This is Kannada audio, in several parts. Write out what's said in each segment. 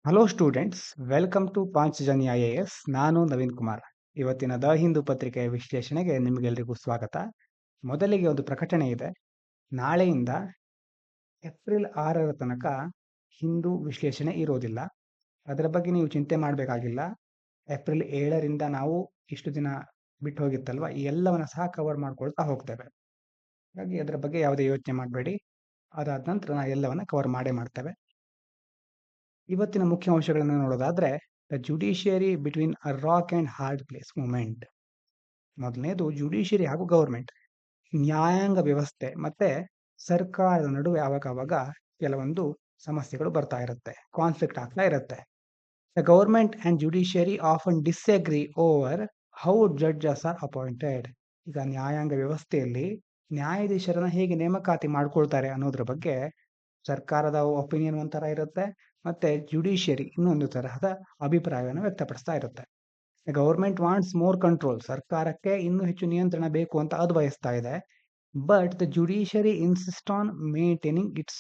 Hello students, welcome to Panchajanya IAS. ನಾನು ನವೀನ್ ಕುಮಾರ್. ಇವತ್ತಿನ ದ ಹಿಂದೂ ಪತ್ರಿಕೆಯ ವಿಶ್ಲೇಷಣೆಗೆ ನಿಮಗೆಲ್ಲರಿಗೂ ಸ್ವಾಗತ. ಮೊದಲಿಗೆ ಒಂದು ಪ್ರಕಟಣೆ ಇದೆ. ನಾಳೆಯಿಂದ ಏಪ್ರಿಲ್ 6ರ ತನಕ ಹಿಂದೂ ವಿಶ್ಲೇಷಣೆ ಇರೋದಿಲ್ಲ. ಅದರ ಬಗ್ಗೆ ನೀವು ಚಿಂತೆ ಮಾಡಬೇಕಾಗಿಲ್ಲ. ಏಪ್ರಿಲ್ 7ರಿಂದ ನಾವು ಇಷ್ಟು ದಿನ ಬಿಟ್ಟು ಹೋಗಿತ್ತಲ್ವ, ಈ ಎಲ್ಲವನ್ನ ಸಹ ಕವರ್ ಮಾಡ್ಕೊಳ್ತಾ ಹೋಗ್ತೇವೆ. ಹಾಗಾಗಿ ಅದರ ಬಗ್ಗೆ ಯಾವುದೇ ಯೋಚನೆ ಮಾಡಬೇಡಿ. ಅದಾದ ನಂತರ ನಾವು ಎಲ್ಲವನ್ನ ಕವರ್ ಮಾಡ್ತೇವೆ. ಇವತ್ತಿನ ಮುಖ್ಯ ಅಂಶಗಳನ್ನು ನೋಡೋದಾದ್ರೆ, the judiciary between a rock and hard place movement. ಮೊದಲನೇದು ಜುಡಿಷಿಯರಿ ಹಾಗೂ ಗವರ್ಮೆಂಟ್, ನ್ಯಾಯಾಂಗ ವ್ಯವಸ್ಥೆ ಮತ್ತೆ ಸರ್ಕಾರದ ನಡುವೆ ಆವಾಗ ಕೆಲವೊಂದು ಸಮಸ್ಯೆಗಳು ಬರ್ತಾ ಇರುತ್ತೆ, ಕಾನ್ಫ್ಲಿಕ್ಟ್ ಆಗ್ತಾ ಇರುತ್ತೆ. The government and judiciary often disagree over how judges R appointed. ಈಗ ನ್ಯಾಯಾಂಗ ವ್ಯವಸ್ಥೆಯಲ್ಲಿ ನ್ಯಾಯಾಧೀಶರನ್ನ ಹೇಗೆ ನೇಮಕಾತಿ ಮಾಡ್ಕೊಳ್ತಾರೆ ಅನ್ನೋದ್ರ ಬಗ್ಗೆ ಸರ್ಕಾರದ ಒಪಿನಿಯನ್ ಒಂಥರ ಇರುತ್ತೆ, ಮತ್ತೆ ಜುಡಿಷಿಯರಿ ಇನ್ನೊಂದು ತರಹದ ಅಭಿಪ್ರಾಯವನ್ನು ವ್ಯಕ್ತಪಡಿಸ್ತಾ ಇರುತ್ತೆ. ಗವರ್ಮೆಂಟ್ ವಾಂಟ್ಸ್ ಮೋರ್ ಕಂಟ್ರೋಲ್, ಸರ್ಕಾರಕ್ಕೆ ಇನ್ನೂ ಹೆಚ್ಚು ನಿಯಂತ್ರಣ ಬೇಕು ಅಂತ ಅದು ಬಯಸ್ತಾ ಇದೆ. But the judiciary insist on maintaining it's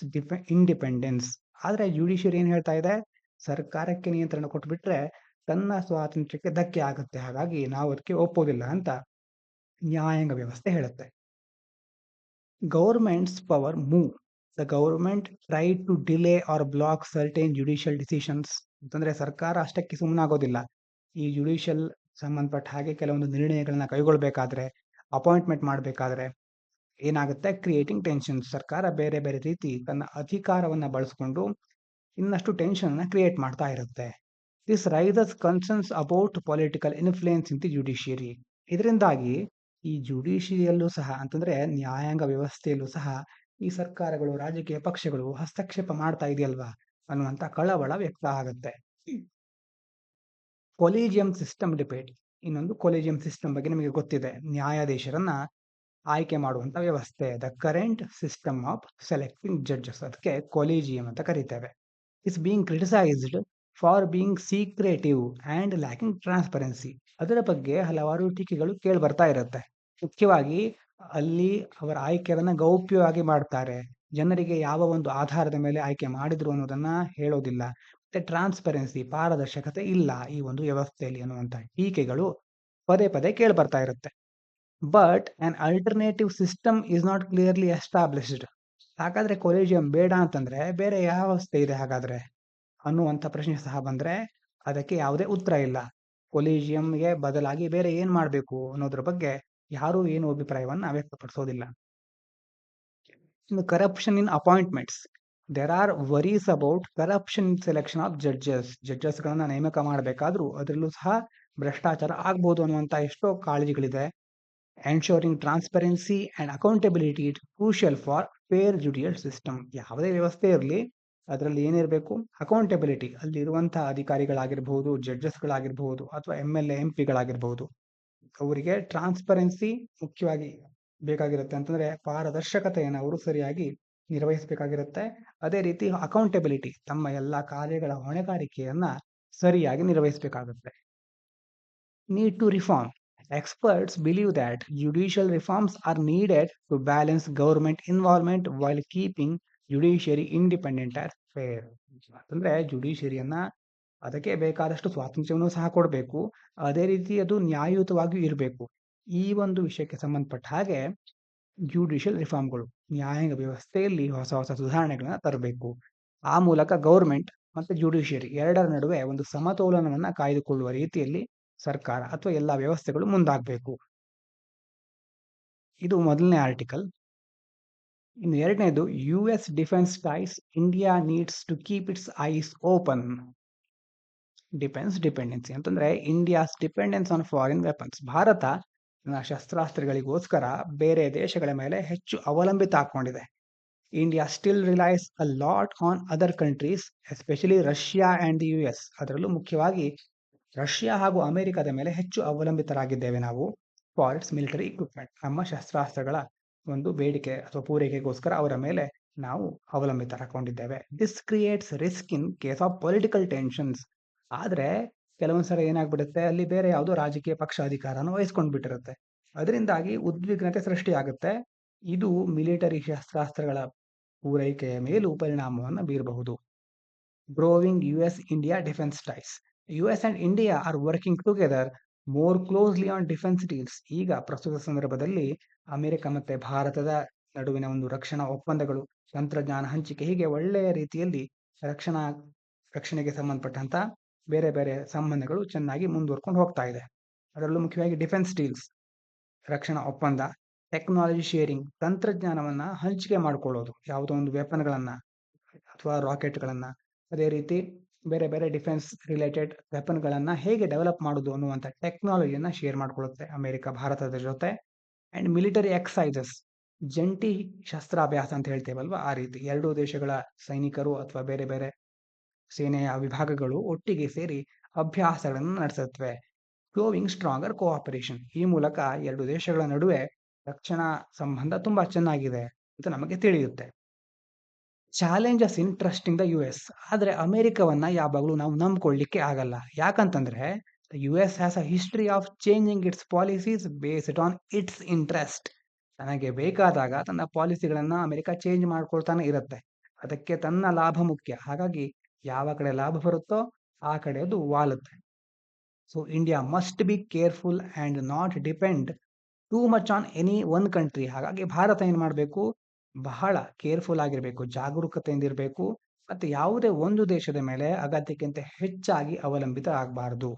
independence. ಆದ್ರೆ ಜುಡಿಷಿಯರಿ ಏನ್ ಹೇಳ್ತಾ ಇದೆ, ಸರ್ಕಾರಕ್ಕೆ ನಿಯಂತ್ರಣ ಕೊಟ್ಬಿಟ್ರೆ ತನ್ನ ಸ್ವಾತಂತ್ರ್ಯಕ್ಕೆ ಧಕ್ಕೆ ಆಗುತ್ತೆ, ಹಾಗಾಗಿ ನಾವು ಅದಕ್ಕೆ ಒಪ್ಪೋದಿಲ್ಲ ಅಂತ ನ್ಯಾಯಾಂಗ ವ್ಯವಸ್ಥೆ ಹೇಳುತ್ತೆ. Governments power move. The government try to delay or block certain judicial decisions. ಅಂತಂದ್ರೆ ಸರ್ಕಾರ ಅಷ್ಟಕ್ಕೆ ಸುಮ್ಮನಾಗೋದಿಲ್ಲ. ಈ ಜುಡಿಷಿಯಲ್ ಸಂಬಂಧಪಟ್ಟ ಹಾಗೆ ಕೆಲವೊಂದು ನಿರ್ಣಯಗಳನ್ನ ಕೈಗೊಳ್ಬೇಕಾದ್ರೆ, ಅಪಾಯಿಂಟ್ಮೆಂಟ್ ಮಾಡಬೇಕಾದ್ರೆ ಏನಾಗುತ್ತೆ, ಕ್ರಿಯೇಟಿಂಗ್ ಟೆನ್ಷನ್. ಸರ್ಕಾರ ಬೇರೆ ಬೇರೆ ರೀತಿ ತನ್ನ ಅಧಿಕಾರವನ್ನ ಬಳಸ್ಕೊಂಡು ಇನ್ನಷ್ಟು ಟೆನ್ಷನ್ ಅನ್ನ ಕ್ರಿಯೇಟ್ ಮಾಡ್ತಾ ಇರುತ್ತೆ. This raises concerns about political influence in the judiciary. ಇದರಿಂದಾಗಿ ಈ ಜುಡಿಷಿಯರಿಯಲ್ಲೂ ಸಹ, ಅಂತಂದ್ರೆ ನ್ಯಾಯಾಂಗ ವ್ಯವಸ್ಥೆಯಲ್ಲೂ ಸಹ ಈ ಸರ್ಕಾರಗಳು, ರಾಜಕೀಯ ಪಕ್ಷಗಳು ಹಸ್ತಕ್ಷೇಪ ಮಾಡ್ತಾ ಇದೆಯಲ್ವಾ ಅನ್ನುವಂತ ಕಳವಳ ವ್ಯಕ್ತ ಆಗುತ್ತೆ. Collegium system debate. ಇನ್ನೊಂದು ಕೊಲಿಜಿಯಂ ಸಿಸ್ಟಮ್ ಬಗ್ಗೆ ನಿಮಗೆ ಗೊತ್ತಿದೆ, ನ್ಯಾಯಾಧೀಶರನ್ನ ಆಯ್ಕೆ ಮಾಡುವಂತ ವ್ಯವಸ್ಥೆ. The current system of selecting judges, ಅದಕ್ಕೆ ಕೊಲಿಜಿಯಂ ಅಂತ ಕರೀತೇವೆ. Is being criticised for being secretive and lacking transparency. ಅದರ ಬಗ್ಗೆ ಹಲವಾರು ಟೀಕೆಗಳು ಕೇಳಿ ಬರ್ತಾ ಇರುತ್ತೆ. ಮುಖ್ಯವಾಗಿ ಅಲ್ಲಿ ಅವರ ಆಯ್ಕೆಯನ್ನ ಗೌಪ್ಯವಾಗಿ ಮಾಡ್ತಾರೆ, ಜನರಿಗೆ ಯಾವ ಒಂದು ಆಧಾರದ ಮೇಲೆ ಆಯ್ಕೆ ಮಾಡಿದ್ರು ಅನ್ನೋದನ್ನ ಹೇಳೋದಿಲ್ಲ, ಮತ್ತೆ ಟ್ರಾನ್ಸ್ಪರೆನ್ಸಿ, ಪಾರದರ್ಶಕತೆ ಇಲ್ಲ ಈ ಒಂದು ವ್ಯವಸ್ಥೆಯಲ್ಲಿ ಅನ್ನುವಂತ ಟೀಕೆಗಳು ಪದೇ ಪದೇ ಕೇಳಿ ಬರ್ತಾ ಇರುತ್ತೆ. But on alternative system is not clearly established. ಹಾಗಾದ್ರೆ ಕೊಲಿಜಿಯಂ ಬೇಡ ಅಂತಂದ್ರೆ ಬೇರೆ ಯಾವ ವ್ಯವಸ್ಥೆ ಇದೆ ಹಾಗಾದ್ರೆ ಅನ್ನುವಂಥ ಪ್ರಶ್ನೆ ಸಹ ಬಂದ್ರೆ ಅದಕ್ಕೆ ಯಾವುದೇ ಉತ್ತರ ಇಲ್ಲ. ಕೊಲಿಜಿಯಂಗೆ ಬದಲಾಗಿ ಬೇರೆ ಏನ್ ಮಾಡಬೇಕು ಅನ್ನೋದ್ರ ಬಗ್ಗೆ ಯಾರೂ ಏನು ಅಭಿಪ್ರಾಯವನ್ನ ವ್ಯಕ್ತಪಡಿಸೋದಿಲ್ಲ. ಇನ್ನು corruption in appointments. There are worries about corruption in selection of ಜಡ್ಜಸ್ಗಳನ್ನ ನೇಮಕ ಮಾಡಬೇಕಾದ್ರೂ ಅದರಲ್ಲೂ ಸಹ ಭ್ರಷ್ಟಾಚಾರ ಆಗ್ಬೋದು ಅನ್ನುವಂತ ಎಷ್ಟೋ ಕಾಳಜಿಗಳಿದೆ. Ensuring transparency and accountability it crucial for fair judicial system. ಯಾವುದೇ ವ್ಯವಸ್ಥೆ ಇರಲಿ, ಅದರಲ್ಲಿ ಏನಿರಬೇಕು, ಅಕೌಂಟಬಿಲಿಟಿ. ಅಲ್ಲಿ ಇರುವಂತಹ ಅಧಿಕಾರಿಗಳಾಗಿರ್ಬಹುದು, ಜಡ್ಜಸ್ಗಳಾಗಿರ್ಬಹುದು, ಅಥವಾ MLA MP ಗಳಾಗಿರ್ಬಹುದು, ಅವರಿಗೆ ಟ್ರಾನ್ಸ್ಪರೆನ್ಸಿ ಮುಖ್ಯವಾಗಿ ಬೇಕಾಗಿರುತ್ತೆ. ಅಂತಂದ್ರೆ ಪಾರದರ್ಶಕತೆಯನ್ನು ಅವರು ಸರಿಯಾಗಿ ನಿರ್ವಹಿಸಬೇಕಾಗಿರುತ್ತೆ. ಅದೇ ರೀತಿ ಅಕೌಂಟಬಿಲಿಟಿ, ತಮ್ಮ ಎಲ್ಲಾ ಕಾರ್ಯಗಳ ಹೊಣೆಗಾರಿಕೆಯನ್ನ ಸರಿಯಾಗಿ ನಿರ್ವಹಿಸಬೇಕಾಗುತ್ತೆ. Need to reform. Experts believe that judicial reforms are needed to balance government involvement while keeping judiciary independent and fair. ಅಂದ್ರೆ ಜುಡಿಷಿಯರಿಯನ್ನ ಅದಕ್ಕೆ ಬೇಕಾದಷ್ಟು ಸ್ವಾತಂತ್ರ್ಯವನ್ನು ಸಹ ಕೊಡಬೇಕು, ಅದೇ ರೀತಿ ಅದು ನ್ಯಾಯಯುತವಾಗಿಯೂ ಇರಬೇಕು. ಈ ಒಂದು ವಿಷಯಕ್ಕೆ ಸಂಬಂಧಪಟ್ಟ ಹಾಗೆ ಜುಡಿಷಿಯಲ್ ರಿಫಾರ್ಮ್ಗಳು, ನ್ಯಾಯಾಂಗ ವ್ಯವಸ್ಥೆಯಲ್ಲಿ ಹೊಸ ಹೊಸ ಸುಧಾರಣೆಗಳನ್ನ ತರಬೇಕು. ಆ ಮೂಲಕ ಗೌರ್ಮೆಂಟ್ ಮತ್ತೆ ಜುಡಿಷಿಯರಿ ಎರಡರ ನಡುವೆ ಒಂದು ಸಮತೋಲನವನ್ನ ಕಾಯ್ದುಕೊಳ್ಳುವ ರೀತಿಯಲ್ಲಿ ಸರ್ಕಾರ ಅಥವಾ ಎಲ್ಲಾ ವ್ಯವಸ್ಥೆಗಳು ಮುಂದಾಗಬೇಕು. ಇದು ಮೊದಲನೇ ಆರ್ಟಿಕಲ್. ಇನ್ನು ಎರಡನೇದು, US defence ties, India needs to keep its eyes open. Defence dependency ಅಂತಂದ್ರೆ India's dependence on foreign weapons. ಭಾರತ ಶಸ್ತ್ರಾಸ್ತ್ರಗಳಿಗೋಸ್ಕರ ಬೇರೆ ದೇಶಗಳ ಮೇಲೆ ಹೆಚ್ಚು ಅವಲಂಬಿತ ಹಾಕೊಂಡಿದೆ. India still relies a lot on other countries, especially Russia and the US. ಅದರಲ್ಲೂ ಮುಖ್ಯವಾಗಿ ರಷ್ಯಾ ಹಾಗೂ ಅಮೆರಿಕದ ಮೇಲೆ ಹೆಚ್ಚು ಅವಲಂಬಿತರಾಗಿದ್ದೇವೆ ನಾವು ಫಾರ್ ಇಟ್ಸ್ ಮಿಲಿಟರಿ ಇಕ್ವಿಪ್ಮೆಂಟ್. ನಮ್ಮ ಶಸ್ತ್ರಾಸ್ತ್ರಗಳ ಒಂದು ಬೇಡಿಕೆ ಅಥವಾ ಪೂರೈಕೆಗೋಸ್ಕರ ಅವರ ಮೇಲೆ ನಾವು ಅವಲಂಬಿತರಾಕೊಂಡಿದ್ದೇವೆ. This creates risk in case of political tensions. ಆದ್ರೆ ಕೆಲವೊಂದ್ಸಲ ಏನಾಗ್ಬಿಡುತ್ತೆ, ಅಲ್ಲಿ ಬೇರೆ ಯಾವುದೋ ರಾಜಕೀಯ ಪಕ್ಷ ಅಧಿಕಾರನ ವಹಿಸ್ಕೊಂಡು ಬಿಟ್ಟಿರುತ್ತೆ, ಅದರಿಂದಾಗಿ ಉದ್ವಿಗ್ನತೆ ಸೃಷ್ಟಿಯಾಗುತ್ತೆ. ಇದು ಮಿಲಿಟರಿ ಶಸ್ತ್ರಾಸ್ತ್ರಗಳ ಪೂರೈಕೆಯ ಮೇಲೂ ಪರಿಣಾಮವನ್ನು ಬೀರಬಹುದು. growing US-India defense ties. US and India are working together more closely on defense deals. ಈಗ ಪ್ರಸ್ತುತ ಸಂದರ್ಭದಲ್ಲಿ ಅಮೆರಿಕ ಮತ್ತೆ ಭಾರತದ ನಡುವಿನ ಒಂದು ರಕ್ಷಣಾ ಒಪ್ಪಂದಗಳು, ತಂತ್ರಜ್ಞಾನ ಹಂಚಿಕೆ ಹೀಗೆ ಒಳ್ಳೆಯ ರೀತಿಯಲ್ಲಿ ರಕ್ಷಣಾ ರಕ್ಷಣೆಗೆ ಸಂಬಂಧಪಟ್ಟಂತ ಬೇರೆ ಬೇರೆ ಸಂಬಂಧಗಳು ಚೆನ್ನಾಗಿ ಮುಂದುವರ್ಕೊಂಡು ಹೋಗ್ತಾ ಇದೆ. ಅದರಲ್ಲೂ ಮುಖ್ಯವಾಗಿ ಡಿಫೆನ್ಸ್ ಡೀಲ್ಸ್, ರಕ್ಷಣಾ ಒಪ್ಪಂದ, ಟೆಕ್ನಾಲಜಿ ಶೇರಿಂಗ್, ತಂತ್ರಜ್ಞಾನವನ್ನ ಹಂಚಿಕೆ ಮಾಡಿಕೊಳ್ಳೋದು, ಯಾವುದೋ ಒಂದು ವೆಪನ್ಗಳನ್ನ ಅಥವಾ ರಾಕೆಟ್ಗಳನ್ನ, ಅದೇ ರೀತಿ ಬೇರೆ ಬೇರೆ ಡಿಫೆನ್ಸ್ ರಿಲೇಟೆಡ್ ವೆಪನ್ಗಳನ್ನ ಹೇಗೆ ಡೆವಲಪ್ ಮಾಡೋದು ಅನ್ನುವಂಥ ಟೆಕ್ನಾಲಜಿಯನ್ನ ಶೇರ್ ಮಾಡ್ಕೊಳ್ಳುತ್ತೆ ಅಮೆರಿಕ ಭಾರತದ ಜೊತೆ. ಅಂಡ್ ಮಿಲಿಟರಿ ಎಕ್ಸೈಸಸ್, ಜಂಟಿ ಶಸ್ತ್ರಾಭ್ಯಾಸ ಅಂತ ಹೇಳ್ತೇವಲ್ವಾ, ಆ ರೀತಿ ಎರಡೂ ದೇಶಗಳ ಸೈನಿಕರು ಅಥವಾ ಬೇರೆ ಬೇರೆ ಸೇನೆಯ ವಿಭಾಗಗಳು ಒಟ್ಟಿಗೆ ಸೇರಿ ಅಭ್ಯಾಸಗಳನ್ನು ನಡೆಸುತ್ತವೆ. ಗ್ರೋವಿಂಗ್ ಸ್ಟ್ರಾಂಗರ್ ಕೋಆಪರೇಷನ್, ಈ ಮೂಲಕ ಎರಡು ದೇಶಗಳ ನಡುವೆ ರಕ್ಷಣಾ ಸಂಬಂಧ ತುಂಬಾ ಚೆನ್ನಾಗಿದೆ ಅಂತ ನಮಗೆ ತಿಳಿಯುತ್ತೆ. Challenges in trusting the US, ಆದ್ರೆ ಅಮೆರಿಕವನ್ನ ಯಾವಾಗಲೂ ನಾವು ನಂಬ್ಕೊಳ್ಳಿಕ್ಕೆ ಆಗಲ್ಲ. ಯಾಕಂತಂದ್ರೆ US has a history of changing it's policies based on its interest. ತನಗೆ ಬೇಕಾದಾಗ ತನ್ನ ಪಾಲಿಸಿಗಳನ್ನ ಅಮೆರಿಕ ಚೇಂಜ್ ಮಾಡ್ಕೊಳ್ತಾನೆ ಇರುತ್ತೆ. ಅದಕ್ಕೆ ತನ್ನ ಲಾಭ ಮುಖ್ಯ. ಹಾಗಾಗಿ ಯಾವ ಕಡೆ ಲಾಭ ಬರುತ್ತೋ ಆ ಕಡೆ ಅದು ವಾಲುತ್ತೆ. So India must be careful and not depend too much on any one country. ಹಾಗಾಗಿ ಭಾರತ ಏನ್ ಮಾಡಬೇಕು, ಬಹಳ ಕೇರ್ಫುಲ್ ಆಗಿರಬೇಕು, ಜಾಗರೂಕತೆಯಿಂದ ಇರಬೇಕು, ಮತ್ತೆ ಯಾವುದೇ ಒಂದು ದೇಶದ ಮೇಲೆ ಅಗತ್ಯಕ್ಕಿಂತ ಹೆಚ್ಚಾಗಿ ಅವಲಂಬಿತ ಆಗಬಾರದು.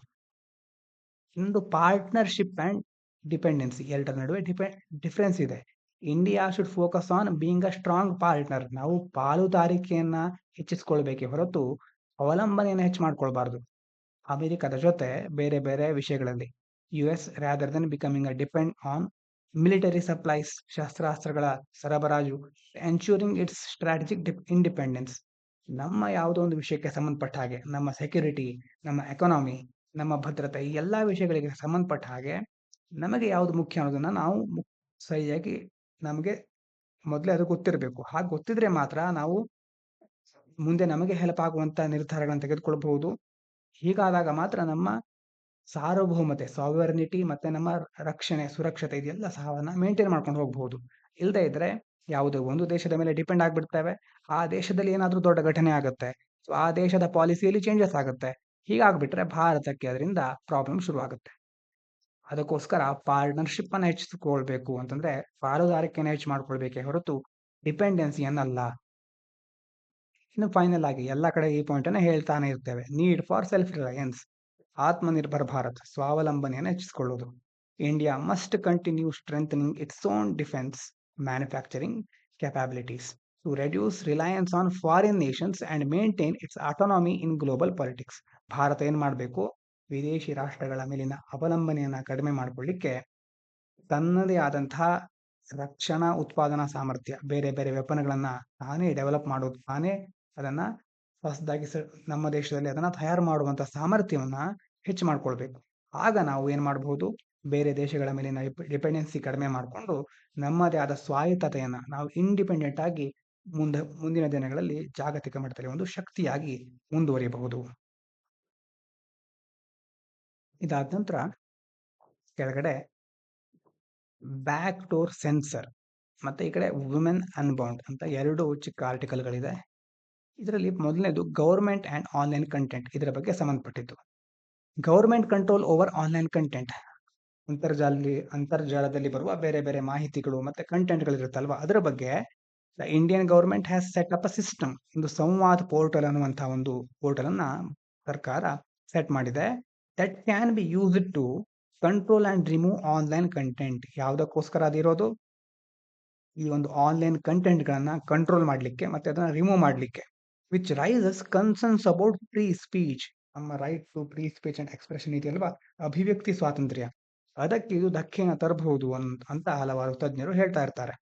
ಒಂದು ಪಾರ್ಟ್ನರ್ಶಿಪ್ ಅಂಡ್ ಡಿಪೆಂಡೆನ್ಸಿ, ಎರಡರ ನಡುವೆ ಡಿಫರೆನ್ಸ್ ಇದೆ. India should focus on being a strong partner. ನಾವು ಪಾಲುದಾರಿಕೆಯನ್ನ ಹೆಚ್ಚಿಸ್ಕೊಳ್ಬೇಕೆ ಹೊರತು ಅವಲಂಬನೆಯನ್ನು ಹೆಚ್ಚು ಮಾಡ್ಕೊಳ್ಬಾರ್ದು ಅಮೆರಿಕದ ಜೊತೆ ಬೇರೆ ಬೇರೆ ವಿಷಯಗಳಲ್ಲಿ. US rather than becoming a depend on military supplies, ಶಸ್ತ್ರಾಸ್ತ್ರಗಳ ಸರಬರಾಜು, ಎನ್ಶೂರಿಂಗ್ ಇಟ್ಸ್ ಸ್ಟ್ರಾಟಜಿಕ್ ಇಂಡಿಪೆಂಡೆನ್ಸ್. ನಮ್ಮ ಯಾವುದೋ ಒಂದು ವಿಷಯಕ್ಕೆ ಸಂಬಂಧಪಟ್ಟ ಹಾಗೆ, ನಮ್ಮ ಸೆಕ್ಯೂರಿಟಿ, ನಮ್ಮ ಎಕಾನಮಿ, ನಮ್ಮ ಭದ್ರತೆ, ಈ ಎಲ್ಲಾ ವಿಷಯಗಳಿಗೆ ಸಂಬಂಧಪಟ್ಟ ಹಾಗೆ ನಮಗೆ ಯಾವುದು ಮುಖ್ಯ ಅನ್ನೋದನ್ನ ನಾವು ಸರಿಯಾಗಿ ನಮಗೆ ಮೊದಲೇ ಅದು ಗೊತ್ತಿರಬೇಕು. ಹಾಗೆ ಗೊತ್ತಿದ್ರೆ ಮಾತ್ರ ನಾವು ಮುಂದೆ ನಮಗೆ ಹೆಲ್ಪ್ ಆಗುವಂತ ನಿರ್ಧಾರಗಳನ್ನು ತೆಗೆದುಕೊಳ್ಬಹುದು. ಹೀಗಾದಾಗ ಮಾತ್ರ ನಮ್ಮ ಸಾರ್ವಭೌಮತೆ, ಸಾವರ್ನಿಟಿ, ಮತ್ತೆ ನಮ್ಮ ರಕ್ಷಣೆ, ಸುರಕ್ಷತೆ ಇದೆಲ್ಲ ಸಹವನ್ನ ಮೇಂಟೈನ್ ಮಾಡ್ಕೊಂಡು ಹೋಗಬಹುದು. ಇಲ್ಲದೆ ಇದ್ರೆ ಯಾವುದೋ ಒಂದು ದೇಶದ ಮೇಲೆ ಡಿಪೆಂಡ್ ಆಗ್ಬಿಡ್ತೇವೆ. ಆ ದೇಶದಲ್ಲಿ ಏನಾದ್ರೂ ದೊಡ್ಡ ಘಟನೆ ಆಗುತ್ತೆ, ಸೊ ಆ ದೇಶದ ಪಾಲಿಸಿಯಲ್ಲಿ ಚೇಂಜಸ್ ಆಗುತ್ತೆ. ಹೀಗಾಗ್ಬಿಟ್ರೆ ಭಾರತಕ್ಕೆ ಅದರಿಂದ ಪ್ರಾಬ್ಲಮ್ ಶುರು ಆಗುತ್ತೆ. ಅದಕ್ಕೋಸ್ಕರ ಪಾರ್ಟ್ನರ್ಶಿಪ್ ಅನ್ನ ಹೆಚ್ಚಿಸಿಕೊಳ್ಬೇಕು ಅಂತಂದ್ರೆ ಪಾಲುದಾರಿಕೆಯನ್ನು ಹೆಚ್ಚು ಮಾಡ್ಕೊಳ್ಬೇಕೆ ಹೊರತು ಡಿಪೆಂಡೆನ್ಸಿಯನ್ನಲ್ಲ. ಇನ್ನು ಫೈನಲ್ ಆಗಿ ಎಲ್ಲ ಕಡೆ ಈ ಪಾಯಿಂಟ್ ಅನ್ನ ಹೇಳ್ತಾನೆ ಇರ್ತೇವೆ, need for self reliance, Atmanirbhar Bharat, ಸ್ವಾವಲಂಬನೆಯನ್ನು ಹೆಚ್ಚಿಸಿಕೊಳ್ಳುವುದು. India must continue strengthening its own defence manufacturing capabilities to reduce reliance on foreign nations and maintain its autonomy in global politics. ಭಾರತ ಏನ್ ಮಾಡಬೇಕು, ವಿದೇಶಿ ರಾಷ್ಟ್ರಗಳ ಮೇಲಿನ ಅವಲಂಬನೆಯನ್ನ ಕಡಿಮೆ ಮಾಡಿಕೊಳ್ಳಿಕ್ಕೆ ತನ್ನದೇ ಆದಂತಹ ರಕ್ಷಣಾ ಉತ್ಪಾದನಾ ಸಾಮರ್ಥ್ಯ, ಬೇರೆ ಬೇರೆ ವೆಪನ್ಗಳನ್ನ ತಾನೇ ಡೆವಲಪ್ ಮಾಡೋದು, ತಾನೇ ಅದನ್ನ ಹೊಸದಾಗಿ ನಮ್ಮ ದೇಶದಲ್ಲಿ ಅದನ್ನ ತಯಾರು ಮಾಡುವಂತ ಸಾಮರ್ಥ್ಯವನ್ನ ಹೆಚ್ಚು ಮಾಡ್ಕೊಳ್ಬೇಕು. ಆಗ ನಾವು ಏನ್ ಮಾಡಬಹುದು, ಬೇರೆ ದೇಶಗಳ ಮೇಲಿನ ಡಿಪೆಂಡೆನ್ಸಿ ಕಡಿಮೆ ಮಾಡಿಕೊಂಡು ನಮ್ಮದೇ ಆದ ಸ್ವಾಯತ್ತತೆಯನ್ನ ನಾವು ಇಂಡಿಪೆಂಡೆಂಟ್ ಆಗಿ ಮುಂದಿನ ದಿನಗಳಲ್ಲಿ ಜಾಗತಿಕ ಮಟ್ಟದಲ್ಲಿ ಒಂದು ಶಕ್ತಿಯಾಗಿ ಮುಂದುವರಿಯಬಹುದು. ಇದಾದ ನಂತರ ಕೆಳಗಡೆ ಬ್ಯಾಕ್ ಡೋರ್ ಸೆನ್ಸರ್ ಮತ್ತೆ ಈ ಕಡೆ ವುಮೆನ್ ಅನ್ಬೌಂಡ್ ಅಂತ ಎರಡು ಚಿಕ್ಕ ಆರ್ಟಿಕಲ್ಗಳಿದೆ. ಇದರಲ್ಲಿ ಮೊದಲನೇದು ಗವರ್ಮೆಂಟ್ ಅಂಡ್ ಆನ್ಲೈನ್ ಕಂಟೆಂಟ್, ಇದರ ಬಗ್ಗೆ ಸಂಬಂಧಪಟ್ಟಿದ್ದು. Government control over online content, ಅಂತರ್ಜಾಲದಲ್ಲಿ ಬರುವ ಬೇರೆ ಬೇರೆ ಮಾಹಿತಿಗಳು ಮತ್ತೆ ಕಂಟೆಂಟ್ಗಳಿರುತ್ತಲ್ವಾ, ಅದರ ಬಗ್ಗೆ the Indian government has set up a system. ಒಂದು ಸಂವಾದ್ ಪೋರ್ಟಲ್ ಅನ್ನುವಂತಹ ಒಂದು ಪೋರ್ಟಲ್ ಅನ್ನ ಸರ್ಕಾರ ಸೆಟ್ ಮಾಡಿದೆ. That can be used to control and remove online content. ಯಾವುದಕ್ಕೋಸ್ಕರ ಅದಿರೋದು, ಈ ಒಂದು ಆನ್ಲೈನ್ ಕಂಟೆಂಟ್ ಗಳನ್ನ ಕಂಟ್ರೋಲ್ ಮಾಡ್ಲಿಕ್ಕೆ ಮತ್ತೆ ಅದನ್ನ ರಿಮೂವ್ ಮಾಡ್ಲಿಕ್ಕೆ. Which raises concerns about free speech, ನಮ್ಮ right to free speech and expression ಇದೆಯಲ್ವಾ, ಅಭಿವ್ಯಕ್ತಿ ಸ್ವಾತಂತ್ರ್ಯ, ಅದಕ್ಕೆ ಇದು ಧಕ್ಕೆನ ತರಬಹುದು ಅಂತ ಹಲವಾರು ತಜ್ಞರು ಹೇಳ್ತಾ ಇರ್ತಾರೆ.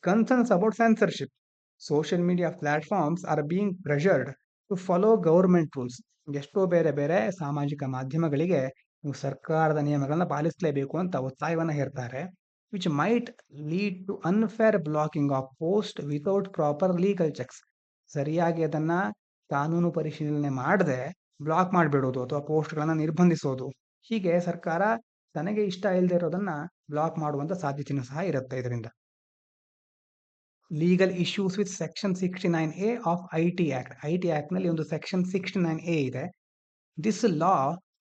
Concerns about censorship, social media platforms are being pressured to follow government rules. ಎಷ್ಟೋ ಬೇರೆ ಬೇರೆ ಸಾಮಾಜಿಕ ಮಾಧ್ಯಮಗಳಿಗೆ ನೀವು ಸರ್ಕಾರದ ನಿಯಮಗಳನ್ನ ಪಾಲಿಸಲೇಬೇಕು ಅಂತ ಒತ್ತಾಯವನ್ನ ಹೇರ್ತಾರೆ. Which might lead to unfair blocking of post without proper legal checks. ಸರಿಯಾಗಿ ಅದನ್ನ ಕಾನೂನು ಪರಿಶೀಲನೆ ಮಾಡದೆ ಬ್ಲಾಕ್ ಮಾಡಿಬಿಡೋದು ಅಥವಾ ಪೋಸ್ಟ್ಗಳನ್ನ ನಿರ್ಬಂಧಿಸೋದು, ಹೀಗೆ ಸರ್ಕಾರ ತನಗೆ ಇಷ್ಟ ಇಲ್ಲದೆ ಇರೋದನ್ನ ಬ್ಲಾಕ್ ಮಾಡುವಂತ ಸಾಧ್ಯತೆಯೂ ಸಹ ಇರುತ್ತೆ ಇದರಿಂದ. Legal issues with section 69A of IT act. IT act ನಲ್ಲಿ ಒಂದು ಸೆಕ್ಷನ್ 69A ಇದೆ. This law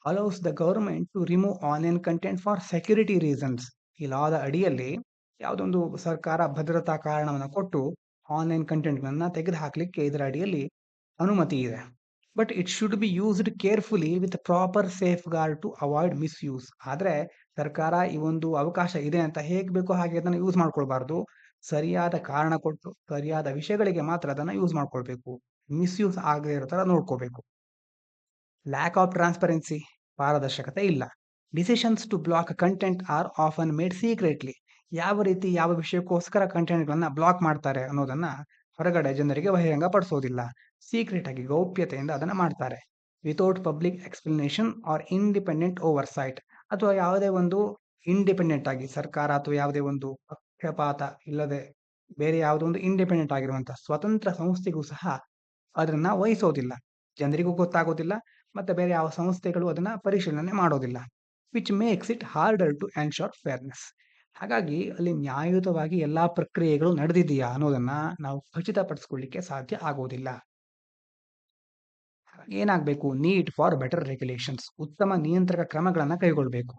allows the government to remove online content for security reasons. ಈ ಲಾದ ಅಡಿಯಲ್ಲಿ ಯಾವುದೊಂದು ಸರ್ಕಾರ ಭದ್ರತಾ ಕಾರಣವನ್ನು ಕೊಟ್ಟು ಆನ್ಲೈನ್ ಕಂಟೆಂಟ್ಗಳನ್ನ ತೆಗೆದು ಹಾಕಲಿಕ್ಕೆ ಇದರ ಅಡಿಯಲ್ಲಿ ಅನುಮತಿ ಇದೆ. But it should be used carefully with proper safeguard to avoid misuse. ಆದ್ರೆ ಸರ್ಕಾರ ಈ ಒಂದು ಅವಕಾಶ ಇದೆ ಅಂತ ಹೇಗೆ ಬೇಕೋ ಹಾಗೆ ಅದನ್ನು ಯೂಸ್ ಮಾಡ್ಕೊಳ್ಬಾರ್ದು. ಸರಿಯಾದ ಕಾರಣ ಕೊಟ್ಟು ಸರಿಯಾದ ವಿಷಯಗಳಿಗೆ ಮಾತ್ರ ಅದನ್ನ ಯೂಸ್ ಮಾಡ್ಕೊಳ್ಬೇಕು. ಮಿಸ್ಯೂಸ್ ಆಗದೆ ಇರೋ ತರ ನೋಡ್ಕೋಬೇಕು. ಲ್ಯಾಕ್ ಆಫ್ ಟ್ರಾನ್ಸ್ಪರೆನ್ಸಿ, ಪಾರದರ್ಶಕತೆ ಇಲ್ಲ. Decisions to block content are often made secretly. ಯಾವ ರೀತಿ ಯಾವ ವಿಷಯಕ್ಕೋಸ್ಕರ ಕಂಟೆಂಟ್ಗಳನ್ನ ಬ್ಲಾಕ್ ಮಾಡ್ತಾರೆ ಅನ್ನೋದನ್ನ ಹೊರಗಡೆ ಜನರಿಗೆ ಬಹಿರಂಗ ಪಡಿಸೋದಿಲ್ಲ. ಸೀಕ್ರೆಟ್ ಆಗಿ ಗೌಪ್ಯತೆಯಿಂದ ಅದನ್ನ ಮಾಡ್ತಾರೆ. Without public explanation are independent over site, ಅಥವಾ ಯಾವುದೇ ಒಂದು ಇಂಡಿಪೆಂಡೆಂಟ್ ಆಗಿ ಸರ್ಕಾರ ಅಥವಾ ಯಾವುದೇ ಒಂದು ಪಕ್ಷಪಾತ ಇಲ್ಲದೆ ಬೇರೆ ಯಾವುದೋ ಒಂದು ಇಂಡಿಪೆಂಡೆಂಟ್ ಆಗಿರುವಂತಹ ಸ್ವತಂತ್ರ ಸಂಸ್ಥೆಗೂ ಸಹ ಅದನ್ನ ವಹಿಸೋದಿಲ್ಲ. ಜನರಿಗೂ ಗೊತ್ತಾಗೋದಿಲ್ಲ, ಮತ್ತೆ ಬೇರೆ ಯಾವ ಸಂಸ್ಥೆಗಳು ಅದನ್ನ ಪರಿಶೀಲನೆ ಮಾಡೋದಿಲ್ಲ. Which makes it harder to ensure fairness. ಹಾಗಾಗಿ ಅಲ್ಲಿ ನ್ಯಾಯಯುತವಾಗಿ ಎಲ್ಲಾ ಪ್ರಕ್ರಿಯೆಗಳು ನಡೆದಿದೆಯಾ ಅನ್ನೋದನ್ನ ನಾವು ಖಚಿತಪಡಿಸ್ಕೊಳ್ಳಿಕ್ಕೆ ಸಾಧ್ಯ ಆಗೋದಿಲ್ಲ. ಏನಾಗಬೇಕು? ನೀಡ್ ಫಾರ್ ಬೆಟರ್ ರೆಗ್ಯುಲೇಷನ್ಸ್, ಉತ್ತಮ ನಿಯಂತ್ರಕ ಕ್ರಮಗಳನ್ನು ಕೈಗೊಳ್ಳಬೇಕು.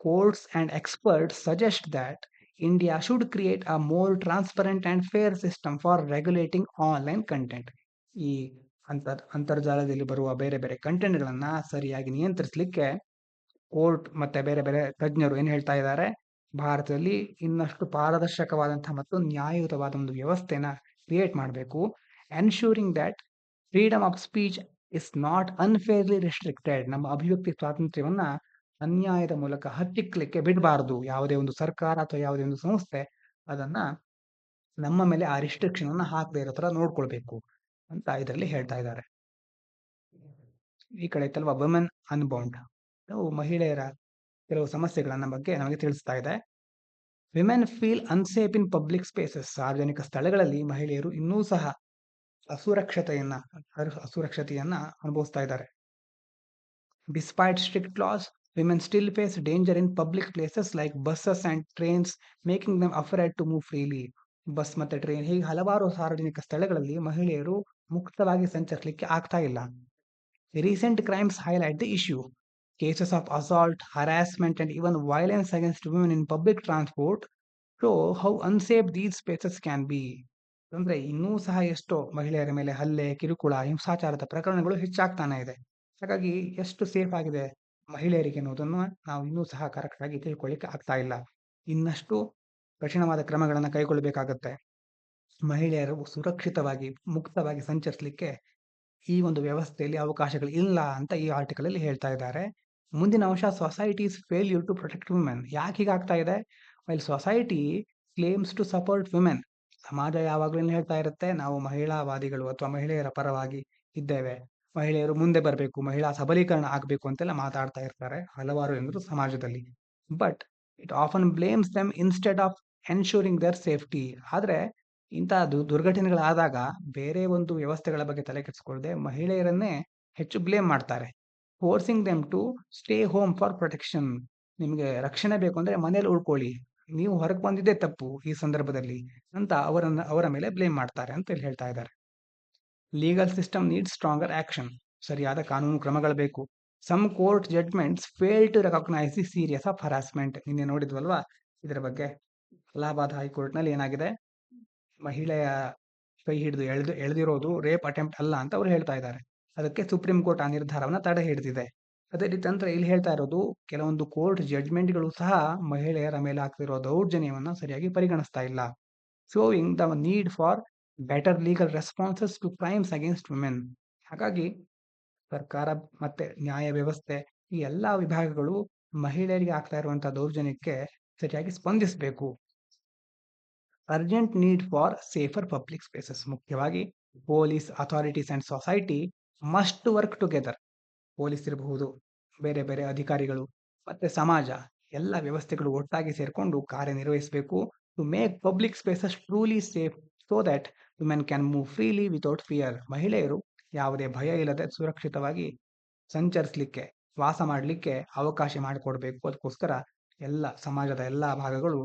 Courts and experts suggest that India should create a more transparent and fair system for regulating online content. ಈ ಅಂತರ್ಜಾಲದಲ್ಲಿ ಬರುವ ಬೇರೆ ಬೇರೆ ಕಂಟೆಂಟ್ಗಳನ್ನ ಸರಿಯಾಗಿ ನಿಯಂತ್ರಿಸಲಿಕ್ಕೆ ಕೋರ್ಟ್ ಮತ್ತೆ ಬೇರೆ ಬೇರೆ ತಜ್ಞರು ಏನ್ ಹೇಳ್ತಾ ಇದ್ದಾರೆ, ಭಾರತದಲ್ಲಿ ಇನ್ನಷ್ಟು ಪಾರದರ್ಶಕವಾದಂತಹ ಮತ್ತು ನ್ಯಾಯಯುತವಾದ ಒಂದು ವ್ಯವಸ್ಥೆನ ಕ್ರಿಯೇಟ್ ಮಾಡಬೇಕು. Ensuring that freedom of speech is not ಅನ್ಫೇರ್ಲಿ restricted. ನಮ್ಮ ಅಭಿವ್ಯಕ್ತಿ ಸ್ವಾತಂತ್ರ್ಯವನ್ನ ಅನ್ಯಾಯದ ಮೂಲಕ ಹತ್ತಿಕ್ಕಲಿಕ್ಕೆ ಬಿಡಬಾರದು. ಯಾವುದೇ ಒಂದು ಸರ್ಕಾರ ಅಥವಾ ಯಾವುದೇ ಒಂದು ಸಂಸ್ಥೆ ಅದನ್ನ ನಮ್ಮ ಮೇಲೆ ಆ ರಿಸ್ಟ್ರಿಕ್ಷನ್ ಅನ್ನ ಹಾಕದೇ ಇರೋ ತರ ನೋಡ್ಕೊಳ್ಬೇಕು ಅಂತ ಇದರಲ್ಲಿ ಹೇಳ್ತಾ ಇದ್ದಾರೆ. ಈ ಕಡೆ ಐತಲ್ವಾ ವುಮೆನ್ ಅನ್ಬೌಂಡ್, ಮಹಿಳೆಯರ ಕೆಲವು ಸಮಸ್ಯೆಗಳನ್ನ ಬಗ್ಗೆ ನಮಗೆ ತಿಳಿಸ್ತಾ ಇದೆ. Women feel unsafe in public spaces. ಸಾರ್ವಜನಿಕ ಸ್ಥಳಗಳಲ್ಲಿ ಮಹಿಳೆಯರು ಇನ್ನೂ ಸಹ ಅಸುರಕ್ಷತೆಯನ್ನ ಅನುಭವಿಸ್ತಾ ಇದ್ದಾರೆ. Despite strict laws, women still face danger in public places like buses and trains, making them afraid to move freely. Bus ಮತ್ತೆ ಟ್ರೈನ್ ಹೀಗೆ ಹಲವಾರು ಸಾರ್ವಜನಿಕ ಸ್ಥಳಗಳಲ್ಲಿ ಮಹಿಳೆಯರು ಮುಕ್ತವಾಗಿ ಸಂಚರಿಸಲಿಕ್ಕೆ ಆಗ್ತಾ ಇಲ್ಲ. Recent crimes highlight the issue. Cases of assault, harassment and even violence against women in public transport show how unsafe these spaces can be. ಅಂದ್ರೆ ಇನ್ನೂ ಸಹ ಎಷ್ಟೋ ಮಹಿಳೆಯರ ಮೇಲೆ ಹಲ್ಲೆ, ಕಿರುಕುಳ, ಹಿಂಸಾಚಾರದ ಪ್ರಕರಣಗಳು ಹೆಚ್ಚಾಗ್ತಾನೆ ಇದೆ. ಹಾಗಾಗಿ ಎಷ್ಟು ಸೇಫ್ ಆಗಿದೆ ಮಹಿಳೆಯರಿಗೆ ಅನ್ನೋದನ್ನು ನಾವು ಇನ್ನೂ ಸಹ ಕರೆಕ್ಟ್ ಆಗಿ ತಿಳ್ಕೊಳ್ಳಿಕ್ಕೆ ಆಗ್ತಾ ಇಲ್ಲ. ಇನ್ನಷ್ಟು ಕಠಿಣವಾದ ಕ್ರಮಗಳನ್ನು ಕೈಗೊಳ್ಳಬೇಕಾಗತ್ತೆ. ಮಹಿಳೆಯರು ಸುರಕ್ಷಿತವಾಗಿ ಮುಕ್ತವಾಗಿ ಸಂಚರಿಸಲಿಕ್ಕೆ ಈ ಒಂದು ವ್ಯವಸ್ಥೆಯಲ್ಲಿ ಅವಕಾಶಗಳು ಇಲ್ಲ ಅಂತ ಈ ಆರ್ಟಿಕಲ್ ಅಲ್ಲಿ ಹೇಳ್ತಾ ಇದ್ದಾರೆ. ಮುಂದಿನ ಅಂಶ societies failure to protect women. ಯಾಕೆ ಹೀಗಾಗ್ತಾ ಇದೆ? While society claims to support women. ಸಮಾಜ ಯಾವಾಗಲೂ ಹೇಳ್ತಾ ಇರುತ್ತೆ, ನಾವು ಮಹಿಳಾವಾದಿಗಳು ಅಥವಾ ಮಹಿಳೆಯರ ಪರವಾಗಿ ಇದ್ದೇವೆ, ಮಹಿಳೆಯರು ಮುಂದೆ ಬರಬೇಕು, ಮಹಿಳಾ ಸಬಲೀಕರಣ ಆಗಬೇಕು ಅಂತೆಲ್ಲ ಮಾತಾಡ್ತಾ ಇರ್ತಾರೆ ಹಲವಾರು ಜನರು ಸಮಾಜದಲ್ಲಿ. But it often blames them instead of ensuring their safety. ಆದ್ರೆ ಇಂತಹ ದುರ್ಘಟನೆಗಳಾದಾಗ ಬೇರೆ ಒಂದು ವ್ಯವಸ್ಥೆಗಳ ಬಗ್ಗೆ ತಲೆ ಕೆಡಿಸ್ಕೊಳ್ಳದೆ ಮಹಿಳೆಯರನ್ನೇ ಹೆಚ್ಚು ಬ್ಲೇಮ್ ಮಾಡ್ತಾರೆ. Forcing them to stay home for protection. ನಿಮಗೆ ರಕ್ಷಣೆ ಬೇಕು ಅಂದ್ರೆ ಮನೇಲಿ ಉಳ್ಕೊಳ್ಳಿ, ನೀವು ಹೊರಗೆ ಬಂದಿದ್ದೇ ತಪ್ಪು ಈ ಸಂದರ್ಭದಲ್ಲಿ ಅಂತ ಅವರ ಮೇಲೆ ಬ್ಲೇಮ್ ಮಾಡ್ತಾರೆ ಅಂತ ಇಲ್ಲಿ ಹೇಳ್ತಾ ಇದ್ದಾರೆ. Legal system needs stronger action. ಸರಿಯಾದ ಕಾನೂನು ಕ್ರಮಗಳು ಬೇಕು. Some court judgments fail to recognise the serious of harassment. ನಿನ್ನೆ ನೋಡಿದ್ವಲ್ವಾ ಇದರ ಬಗ್ಗೆ. ಅಲಹಾಬಾದ್ ಹೈಕೋರ್ಟ್ ನಲ್ಲಿ ಏನಾಗಿದೆ, ಮಹಿಳೆಯ ಕೈ ಹಿಡಿದು ಎಳೆದಿರೋದು ರೇಪ್ ಅಟೆಂಪ್ಟ್ ಅಲ್ಲ ಅಂತ ಅವ್ರು ಹೇಳ್ತಾ ಇದ್ದಾರೆ. ಅದಕ್ಕೆ ಸುಪ್ರೀಂ ಕೋರ್ಟ್ ಆ ನಿರ್ಧಾರವನ್ನ ತಡೆ ಹಿಡಿದಿದೆ. ಅದೇ ರೀತಿ ಅಂದ್ರೆ ಇಲ್ಲಿ ಹೇಳ್ತಾ ಇರೋದು, ಕೆಲವೊಂದು ಕೋರ್ಟ್ ಜಡ್ಜ್ಮೆಂಟ್ಗಳು ಸಹ ಮಹಿಳೆಯರ ಮೇಲೆ ಆಗ್ತಿರೋ ದೌರ್ಜನ್ಯವನ್ನ ಸರಿಯಾಗಿ ಪರಿಗಣಿಸ್ತಾ ಇಲ್ಲ. Showing the need for better legal responses to crimes against women. ಹಾಗಾಗಿ ಸರ್ಕಾರ ಮತ್ತೆ ನ್ಯಾಯ ವ್ಯವಸ್ಥೆ ಈ ಎಲ್ಲಾ ವಿಭಾಗಗಳು ಮಹಿಳೆಯರಿಗೆ ಆಗ್ತಾ ಇರುವಂತಹ ದೌರ್ಜನ್ಯಕ್ಕೆ ಸರಿಯಾಗಿ ಸ್ಪಂದಿಸಬೇಕು. Urgent need for safer public spaces. ಮುಖ್ಯವಾಗಿ police authorities and society must work together. Police ಇರಬಹುದು, ಬೇರೆ ಬೇರೆ ಅಧಿಕಾರಿಗಳು ಮತ್ತೆ ಸಮಾಜ, ಎಲ್ಲ ವ್ಯವಸ್ಥೆಗಳು ಒಟ್ಟಾಗಿ ಸೇರ್ಕೊಂಡು ಕಾರ್ಯನಿರ್ವಹಿಸಬೇಕು. To make public spaces truly safe so that women can move freely without fear. ಮಹಿಳೆಯರು ಯಾವುದೇ ಭಯ ಇಲ್ಲದೆ ಸುರಕ್ಷಿತವಾಗಿ ಸಂಚರಿಸಲಿಕ್ಕೆ, ವಾಸ ಮಾಡಲಿಕ್ಕೆ ಅವಕಾಶ ಮಾಡಿಕೊಡ್ಬೇಕು. ಅದಕ್ಕೋಸ್ಕರ ಎಲ್ಲ ಸಮಾಜದ ಎಲ್ಲಾ ಭಾಗಗಳು